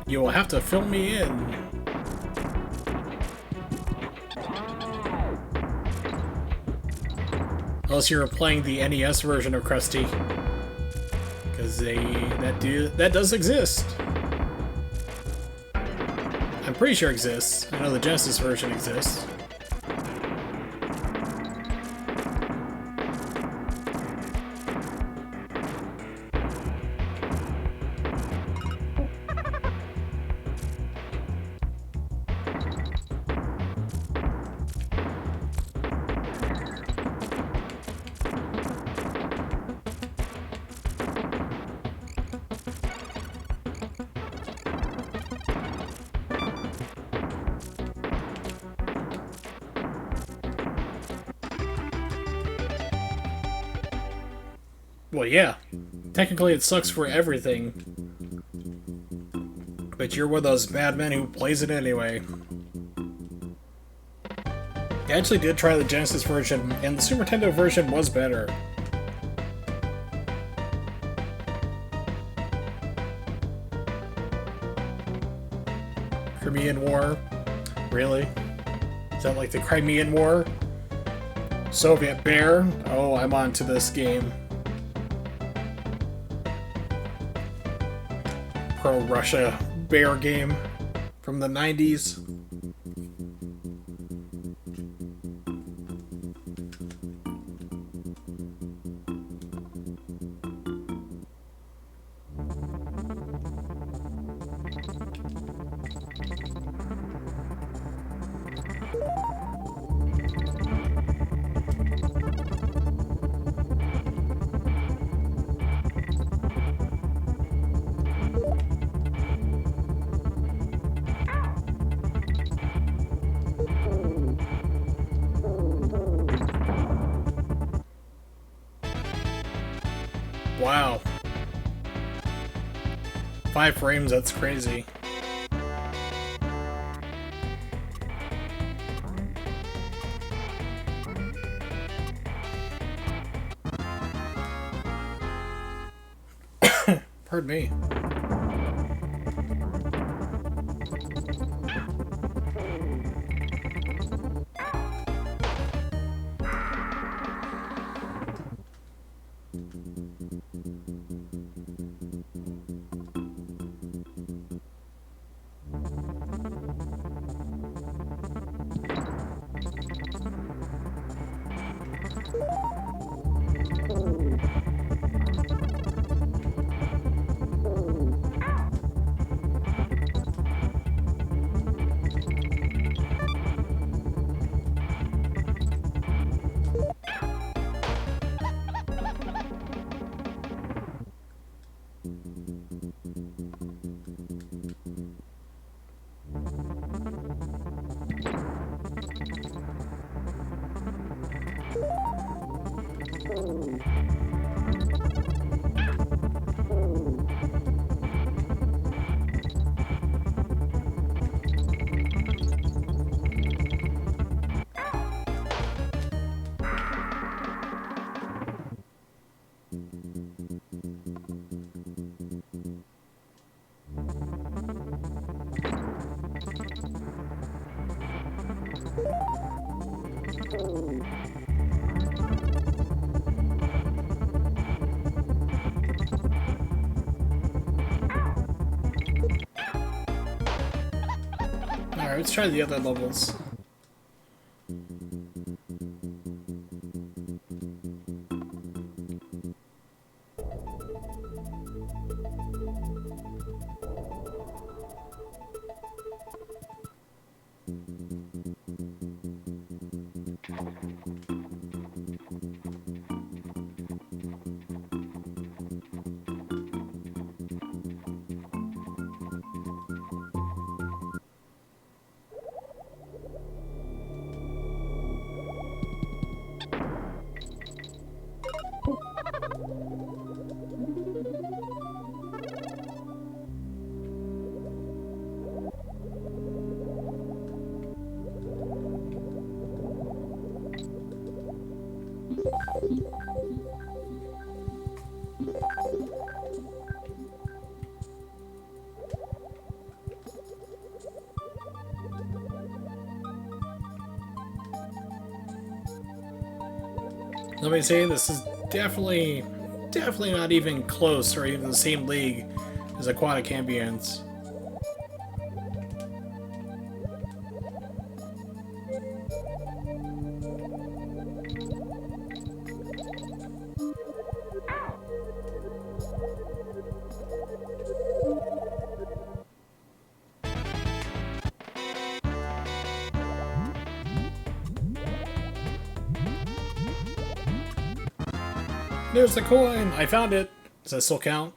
You will have to fill me in. Unless you're playing the NES version of Krusty, because that does exist. I'm pretty sure it exists. I know the Genesis version exists. Well, yeah. Technically, it sucks for everything. But you're one of those madmen who plays it anyway. I actually did try the Genesis version, and the Super Nintendo version was better. Crimean War? Really? Is that like the Crimean War? Soviet Bear? Oh, I'm onto this game. Pro-Russia bear game from the 90s. Wow. 5 frames, that's crazy. Pardon me. Alright, let's try the other levels. Let me say, this is definitely not even close or even the same league as Aquatic Ambience. There's the coin! I found it! Does that still count?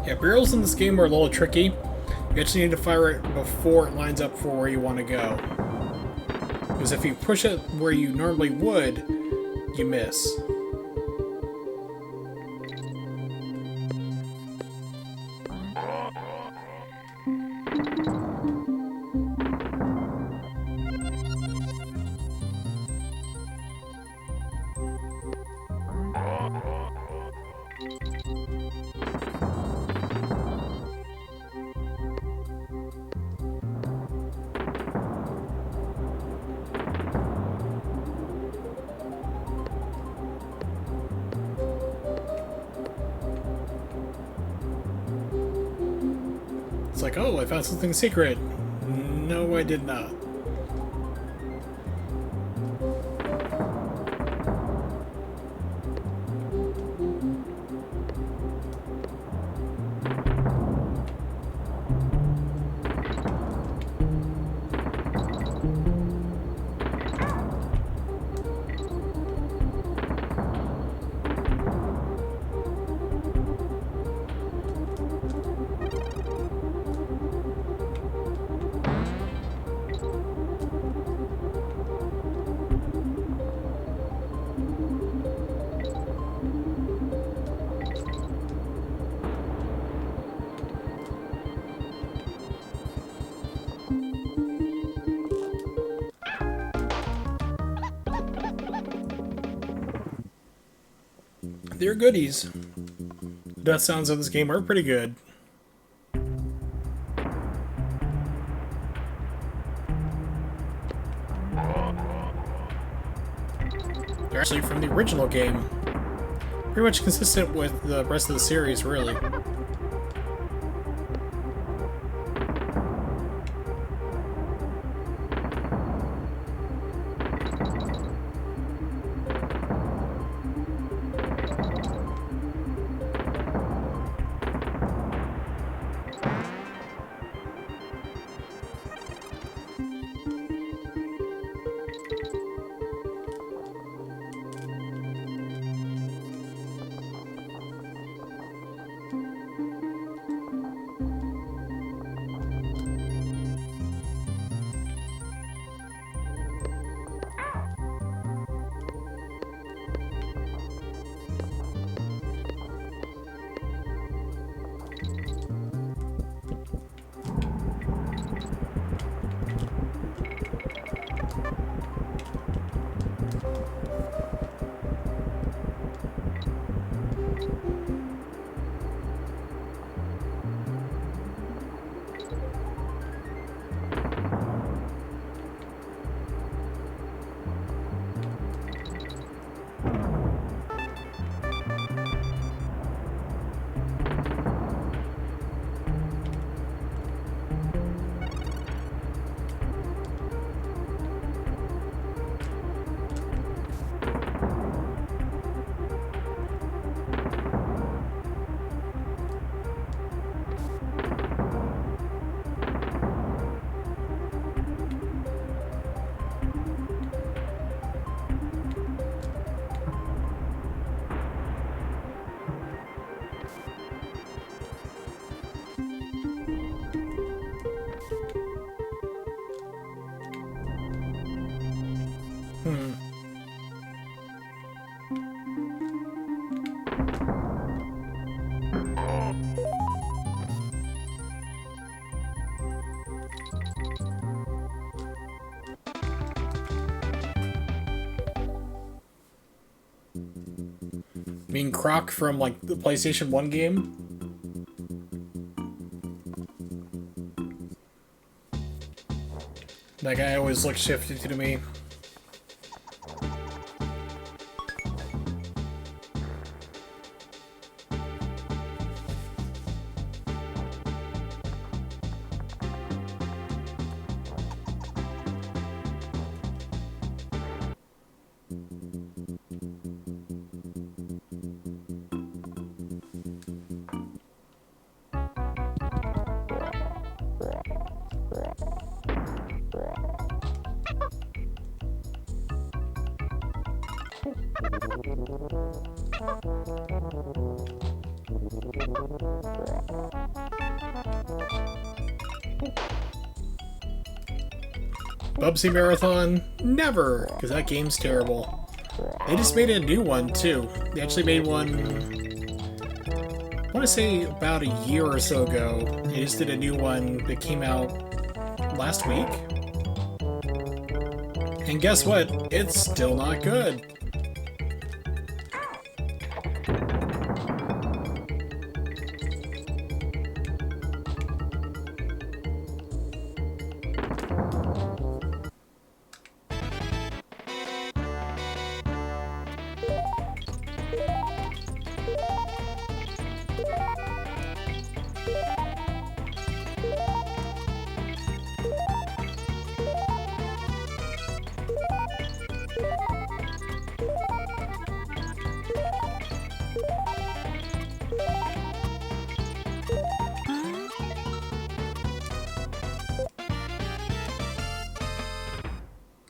Yeah, barrels in this game are a little tricky. You actually need to fire it before it lines up for where you want to go. Because if you push it where you normally would, you miss. It's like, oh, I found something secret. No, I did not. They're goodies. The death sounds of this game are pretty good. They're actually from the original game. Pretty much consistent with the rest of the series, really. I mean, Croc from, like, the PlayStation 1 game? That guy always looked shifty to me. Bubsy Marathon? Never, because that game's terrible. They just made a new one, too. They actually made one, I want to say about a year or so ago. They just did a new one that came out last week. And guess what? It's still not good.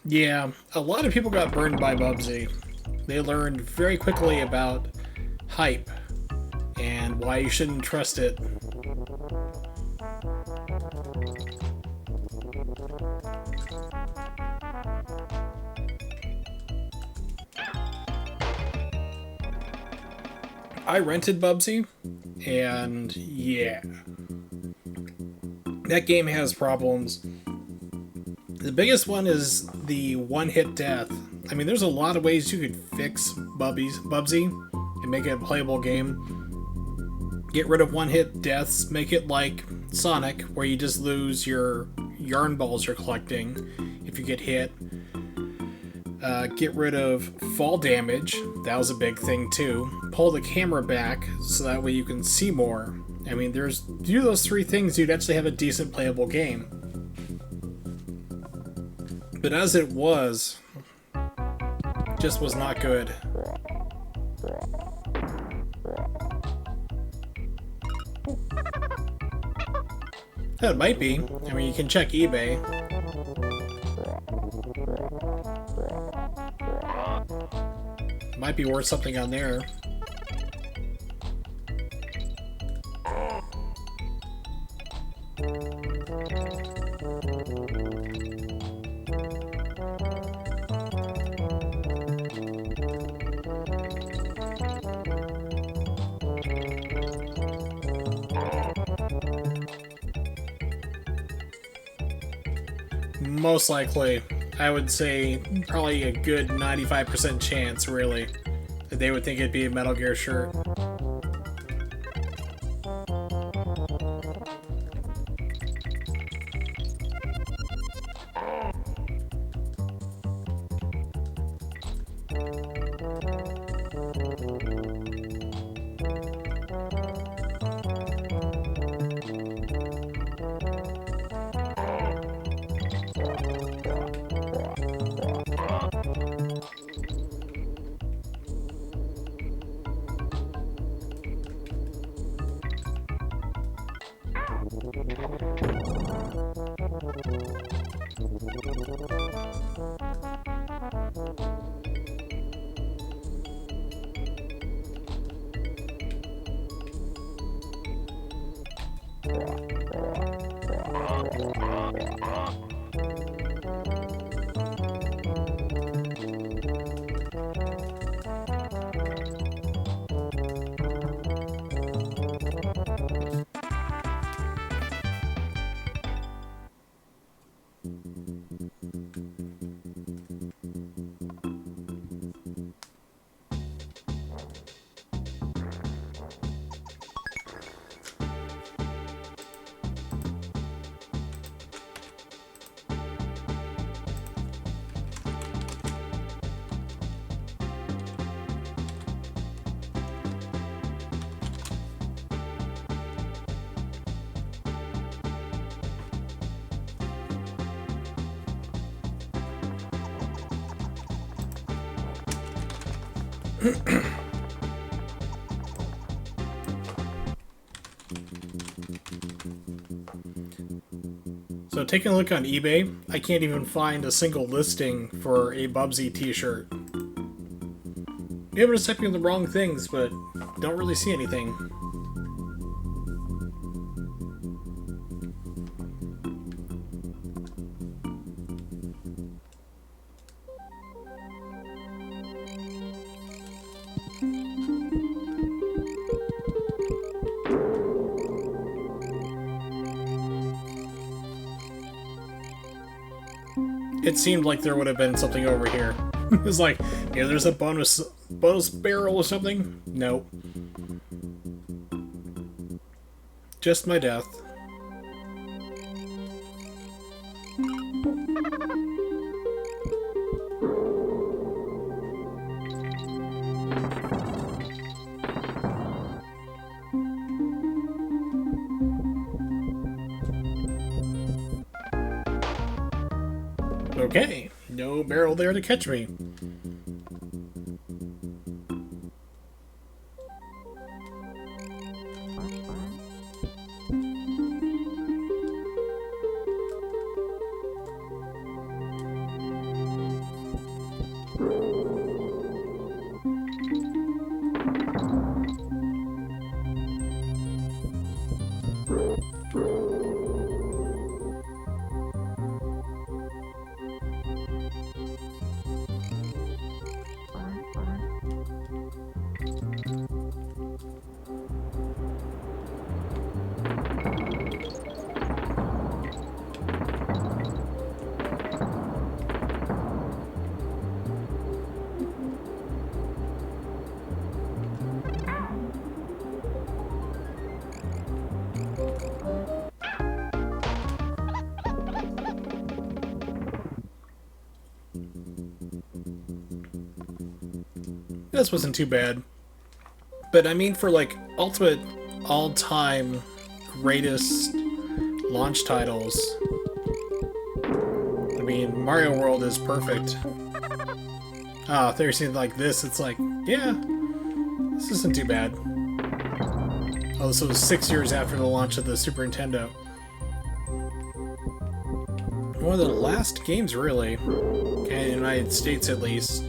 Yeah, a lot of people got burned by Bubsy. They learned very quickly about hype and why you shouldn't trust it. I rented Bubsy, and yeah, that game has problems. The biggest one is the one-hit death. I mean, there's a lot of ways you could fix Bubsy and make it a playable game. Get rid of one-hit deaths, make it like Sonic, where you just lose your yarn balls you're collecting if you get hit. Get rid of fall damage. That was a big thing too. Pull the camera back so that way you can see more. I mean, do those three things, you'd actually have a decent playable game. But as it was, just was not good. That might be. I mean, you can check eBay. Might be worth something on there. Most likely, I would say probably a good 95% chance, really, that they would think it'd be a Metal Gear shirt. So taking a look on eBay, I can't even find a single listing for a Bubsy t-shirt. Maybe I'm just typing in the wrong things, but don't really see anything. It seemed like there would have been something over here. It was like, yeah, there's a bonus barrel or something. Nope. Just my death. Okay, no barrel there to catch me. This wasn't too bad. But I mean, for like ultimate all-time greatest launch titles, I mean, Mario World is perfect. Ah, if they're seeing like this, it's like, yeah, this isn't too bad. Oh, this was 6 years after the launch of the Super Nintendo. One of the last games, really, in the United States at least.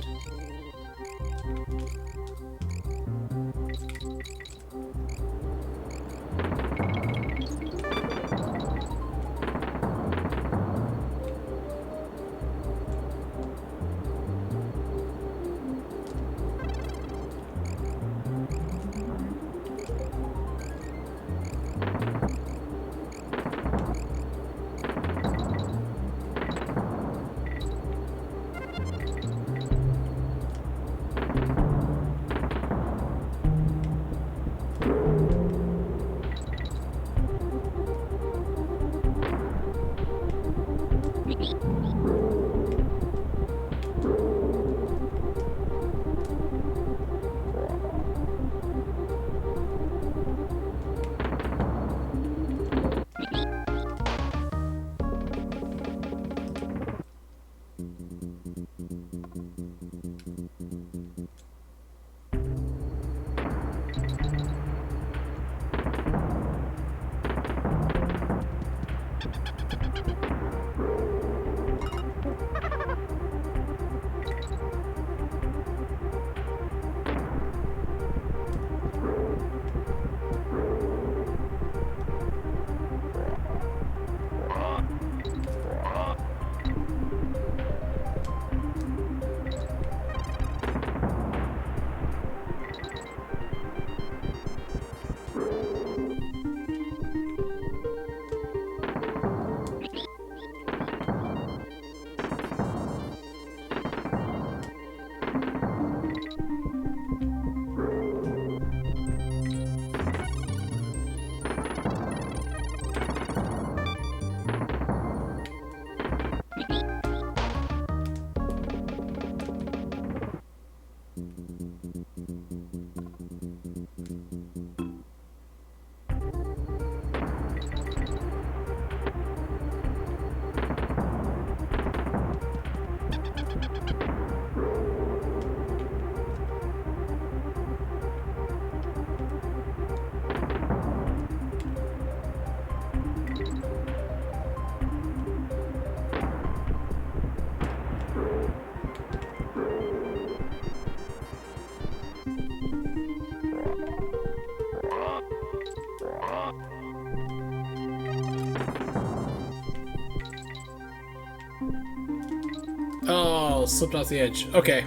Oh, slipped off the edge. Okay.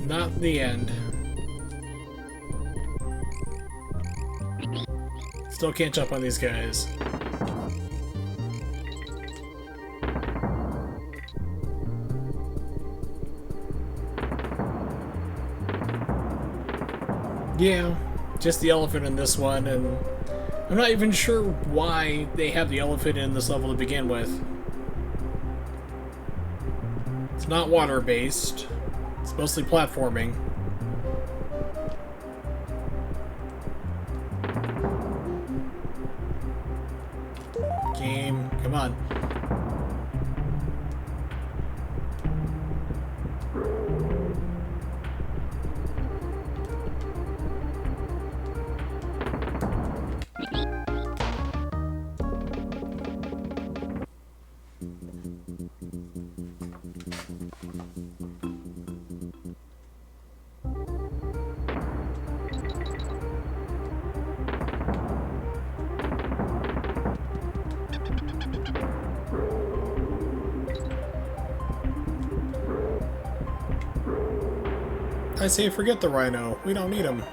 Not the end. Still can't jump on these guys. Yeah, just the elephant in this one, and I'm not even sure why they have the elephant in this level to begin with. It's not water-based. It's mostly platforming. Game, come on. I say forget the rhino. We don't need him.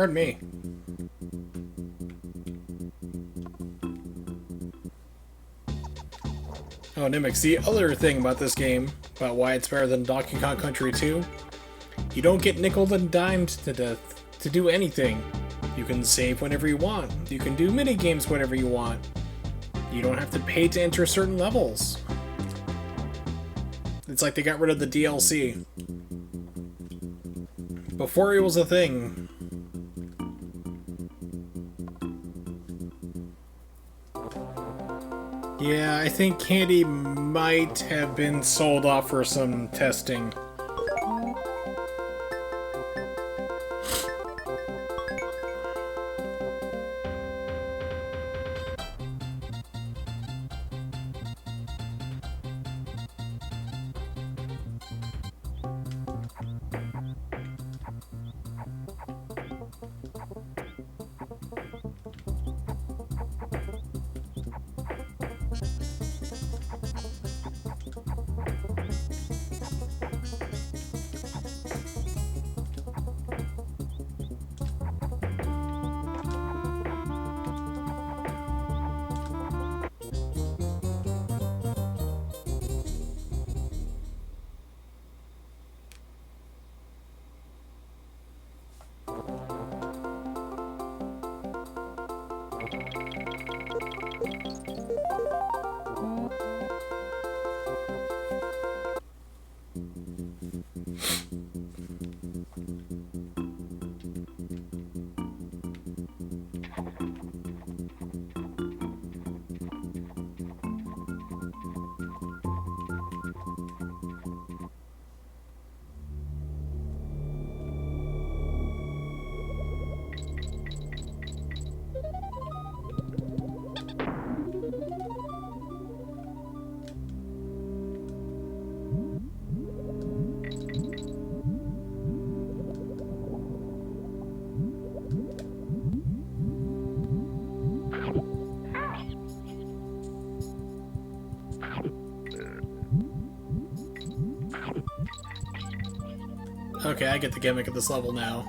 Pardon me. Oh, Nimix, the other thing about this game, about why it's better than Donkey Kong Country 2, you don't get nickeled and dimed to death to do anything. You can save whenever you want. You can do mini games whenever you want. You don't have to pay to enter certain levels. It's like they got rid of the DLC. Before it was a thing. Yeah, I think Candy might have been sold off for some testing. Okay, I get the gimmick of this level now.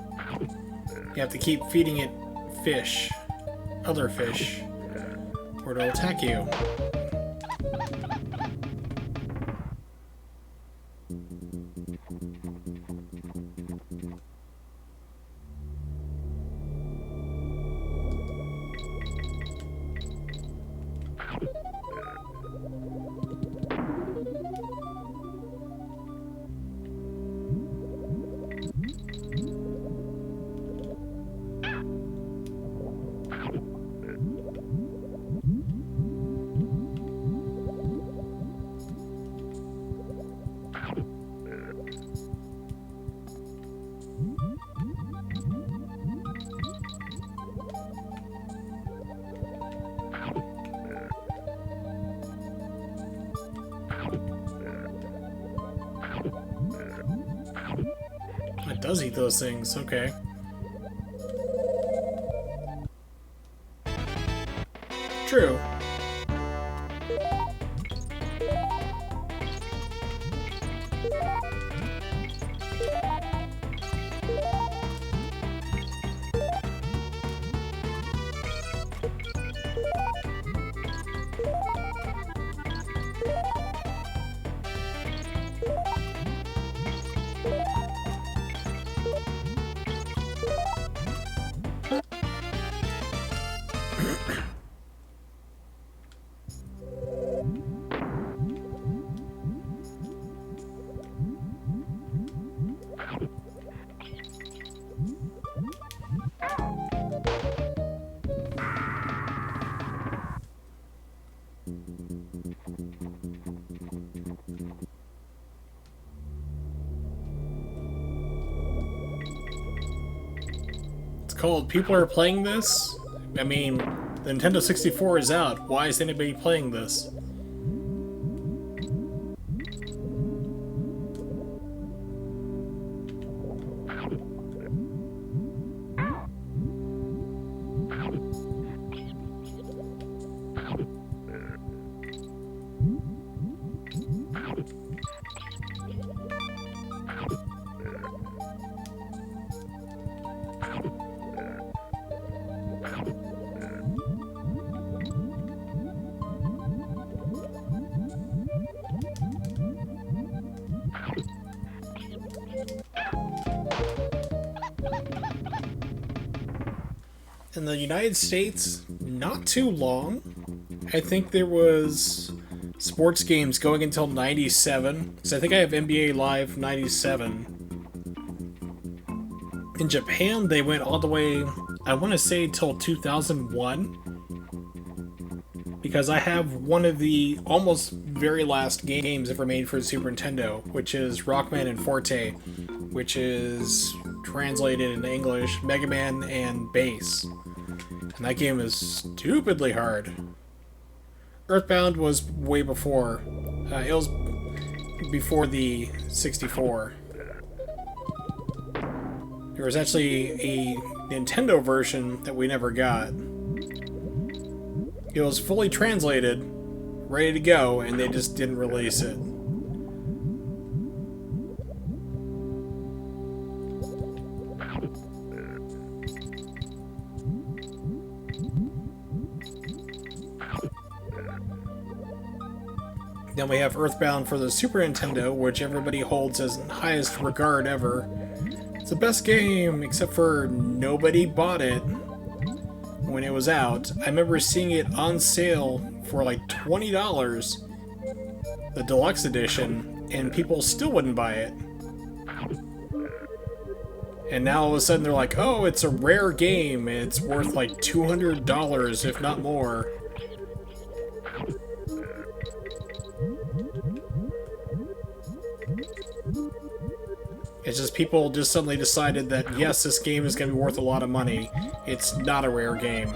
You have to keep feeding it fish. Other fish. Or it'll attack you. does eat those things. Okay. True. Called People Are Playing This? I mean, the Nintendo 64 is out. Why is anybody playing this? In the United States, not too long. I think there was sports games going until 97. So I think I have NBA Live 97. In Japan, they went all the way, I want to say, till 2001. Because I have one of the almost very last games ever made for the Super Nintendo, which is Rockman and Forte, which is translated into English, Mega Man and Bass. And that game is stupidly hard. Earthbound was way before. It was before the 64. There was actually a Nintendo version that we never got. It was fully translated, ready to go, and they just didn't release it. Then we have Earthbound for the Super Nintendo, which everybody holds as highest regard ever. It's the best game, except for nobody bought it when it was out. I remember seeing it on sale for like $20, the deluxe edition, and people still wouldn't buy it. And now all of a sudden they're like, oh, it's a rare game, and it's worth like $200, if not more. It's just people just suddenly decided that, yes, this game is going to be worth a lot of money. It's not a rare game.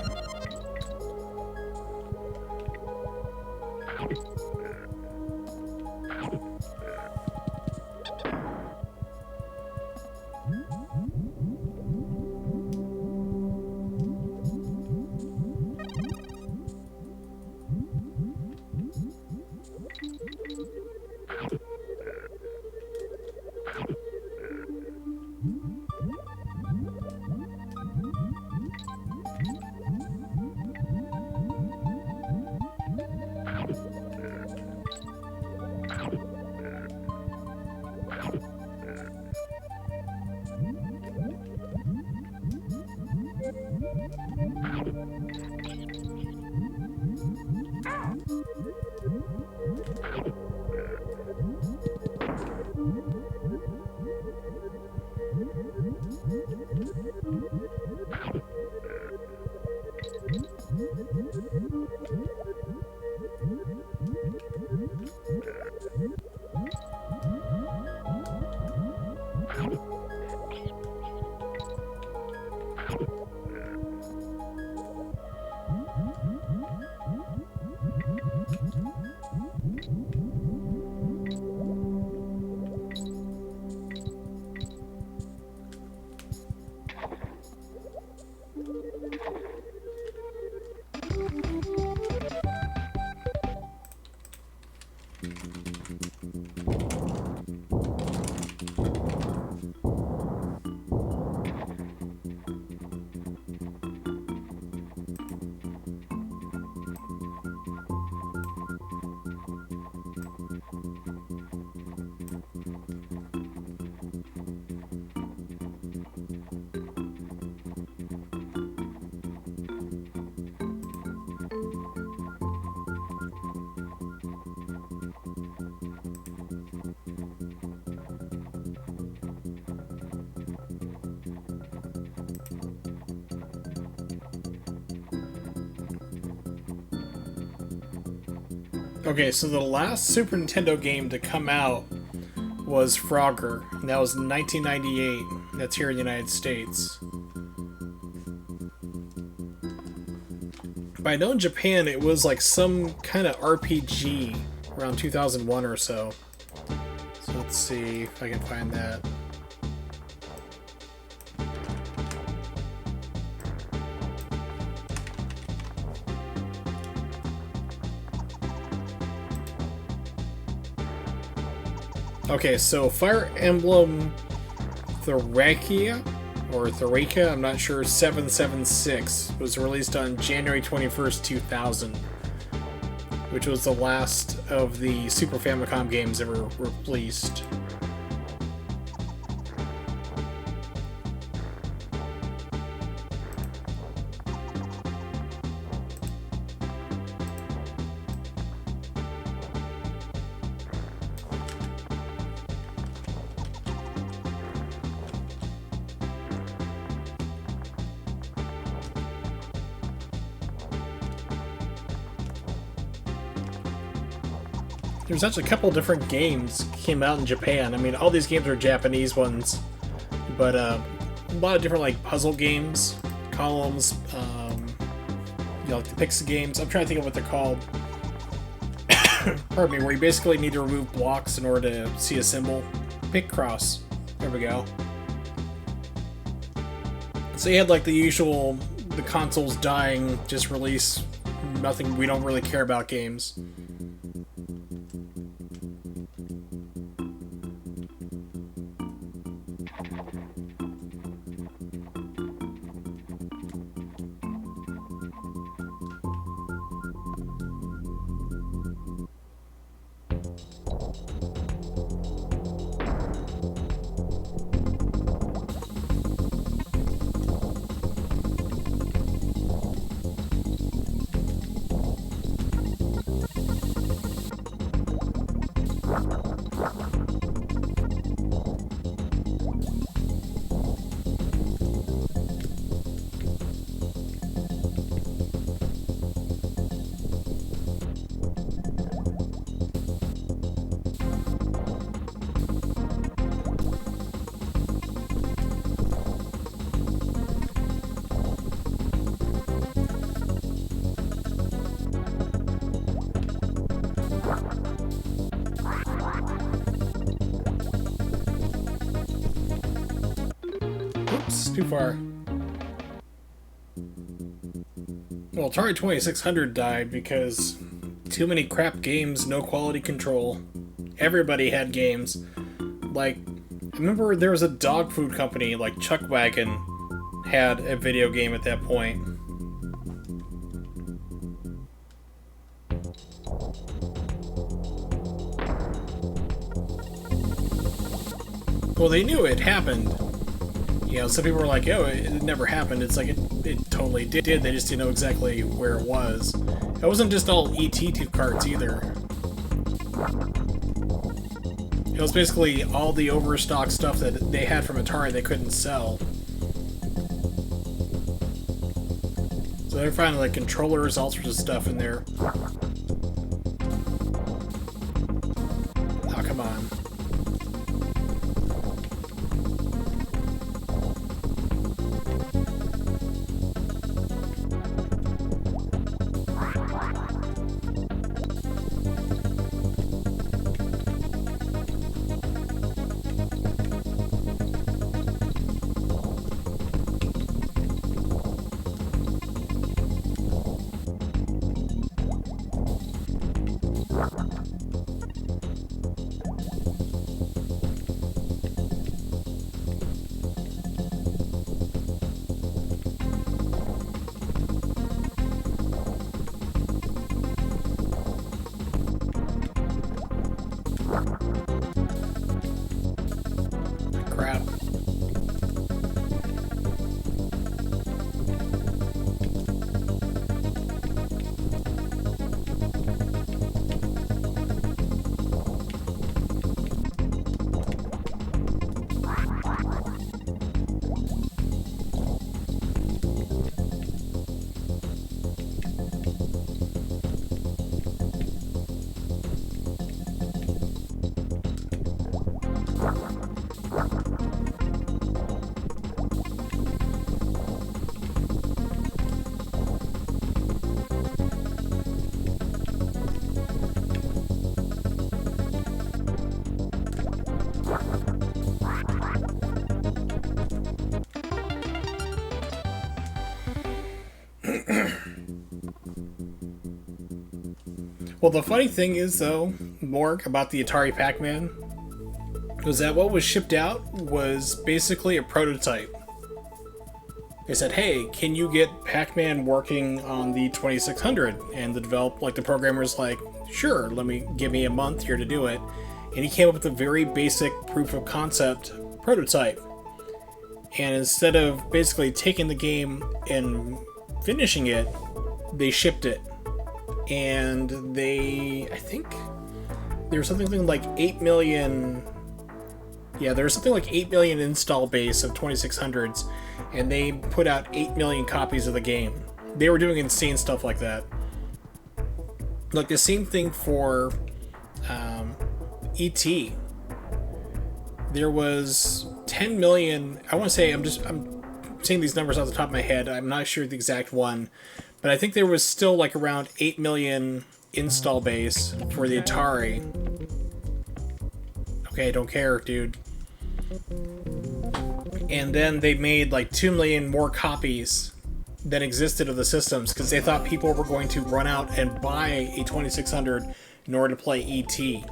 Okay, so the last Super Nintendo game to come out was Frogger, and that was in 1998. That's here in the United States. But I know in Japan it was like some kind of RPG around 2001 or so. So let's see if I can find that. Okay, so Fire Emblem Thrakia, or Thrakia, I'm not sure, 776 was released on January 21st, 2000, which was the last of the Super Famicom games ever released. There's actually a couple different games came out in Japan. I mean, all these games are Japanese ones, but a lot of different like puzzle games, columns, you know, like the pixel games. I'm trying to think of what they're called. Pardon me, where you basically need to remove blocks in order to see a symbol. Picross. There we go. So you had like the usual, the consoles dying, just release nothing, we don't really care about games. Oops, too far. Well, Atari 2600 died because too many crap games, no quality control. Everybody had games. Like, I remember there was a dog food company, like Chuckwagon, had a video game at that point. Well, they knew it happened. You know, some people were like, oh, it never happened. It's like, it totally did. They just didn't know exactly where it was. It wasn't just all ET2 carts either. It was basically all the overstock stuff that they had from Atari they couldn't sell. So they're finding like controllers, all sorts of stuff in there. Oh, come on. Crap. Well, the funny thing is, though, Morg, about the Atari Pac-Man, was that what was shipped out was basically a prototype. They said, hey, can you get Pac-Man working on the 2600? And the programmer's like, sure, give me a month here to do it. And he came up with a very basic proof of concept prototype. And instead of basically taking the game and finishing it, they shipped it. And I think there was something like 8 million. Yeah, there was something like 8 million install base of 2600s, and they put out 8 million copies of the game. They were doing insane stuff like that. Like the same thing for E.T. There was 10 million. I want to say I'm saying these numbers off the top of my head. I'm not sure the exact one, but I think there was still like around 8 million install base for the Atari. Okay, don't care, dude. And then they made like 2 million more copies than existed of the systems because they thought people were going to run out and buy a 2600 in order to play E.T.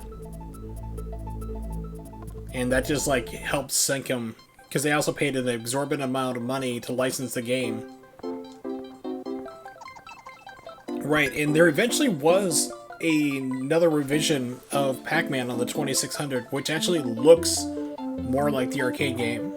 And that just like helped sink them because they also paid an exorbitant amount of money to license the game. Right, and there eventually was another revision of Pac-Man on the 2600, which actually looks more like the arcade game.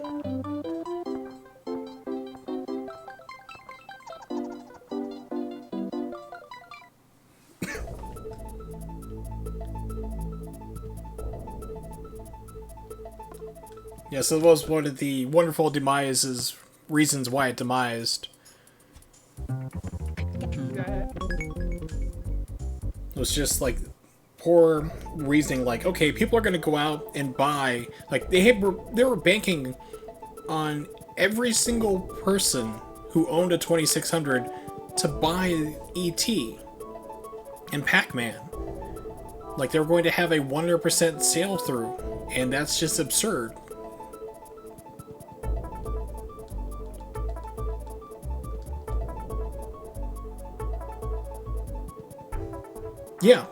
Yeah, so that was one of the wonderful reasons why it demised. It was just like poor reasoning, like, okay, people are going to go out and buy, like they were banking on every single person who owned a 2600 to buy E.T. and Pac-Man. Like they were going to have a 100% sale through, and that's just absurd. Yeah,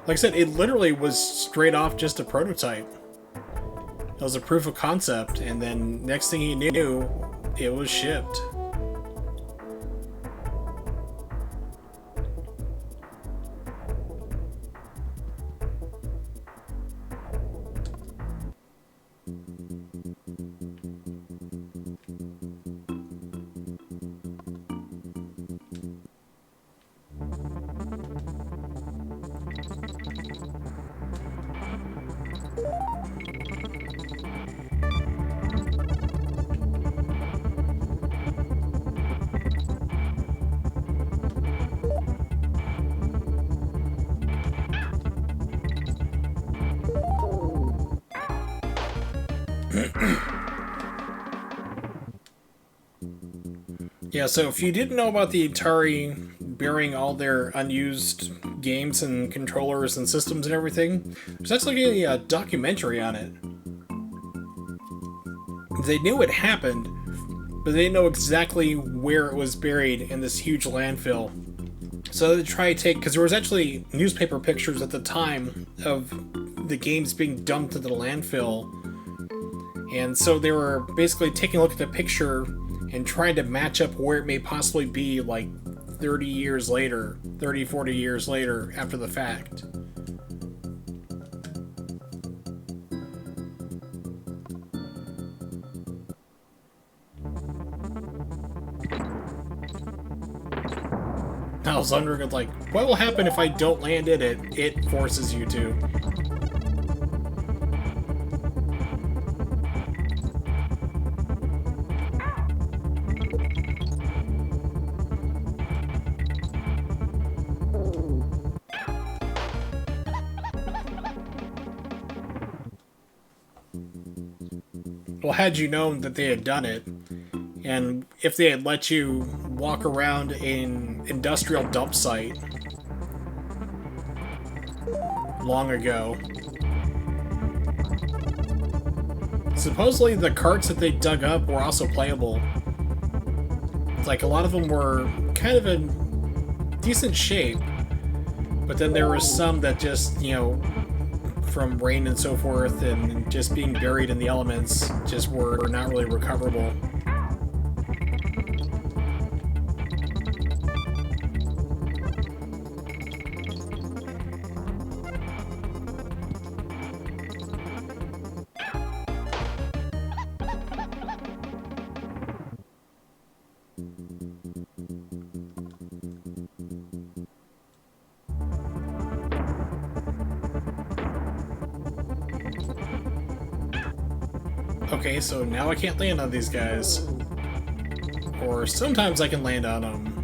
like I said, it literally was straight off just a prototype. It was a proof of concept, and then next thing you knew, it was shipped. Yeah, so if you didn't know about the Atari burying all their unused games and controllers and systems and everything, there's actually a documentary on it. They knew it happened, but they didn't know exactly where it was buried in this huge landfill. So they tried to take, because there was actually newspaper pictures at the time of the games being dumped into the landfill. And so they were basically taking a look at the picture and trying to match up where it may possibly be like 30, 40 years later after the fact. I was wondering, like, what will happen if I don't land in it? It forces you to. Well, had you known that they had done it, and if they had let you walk around an industrial dump site long ago, supposedly the carts that they dug up were also playable. Like, a lot of them were kind of in decent shape, But then there were some that just, you know, from rain and so forth and just being buried in the elements just were not really recoverable. Okay, so now I can't land on these guys. Or sometimes I can land on them.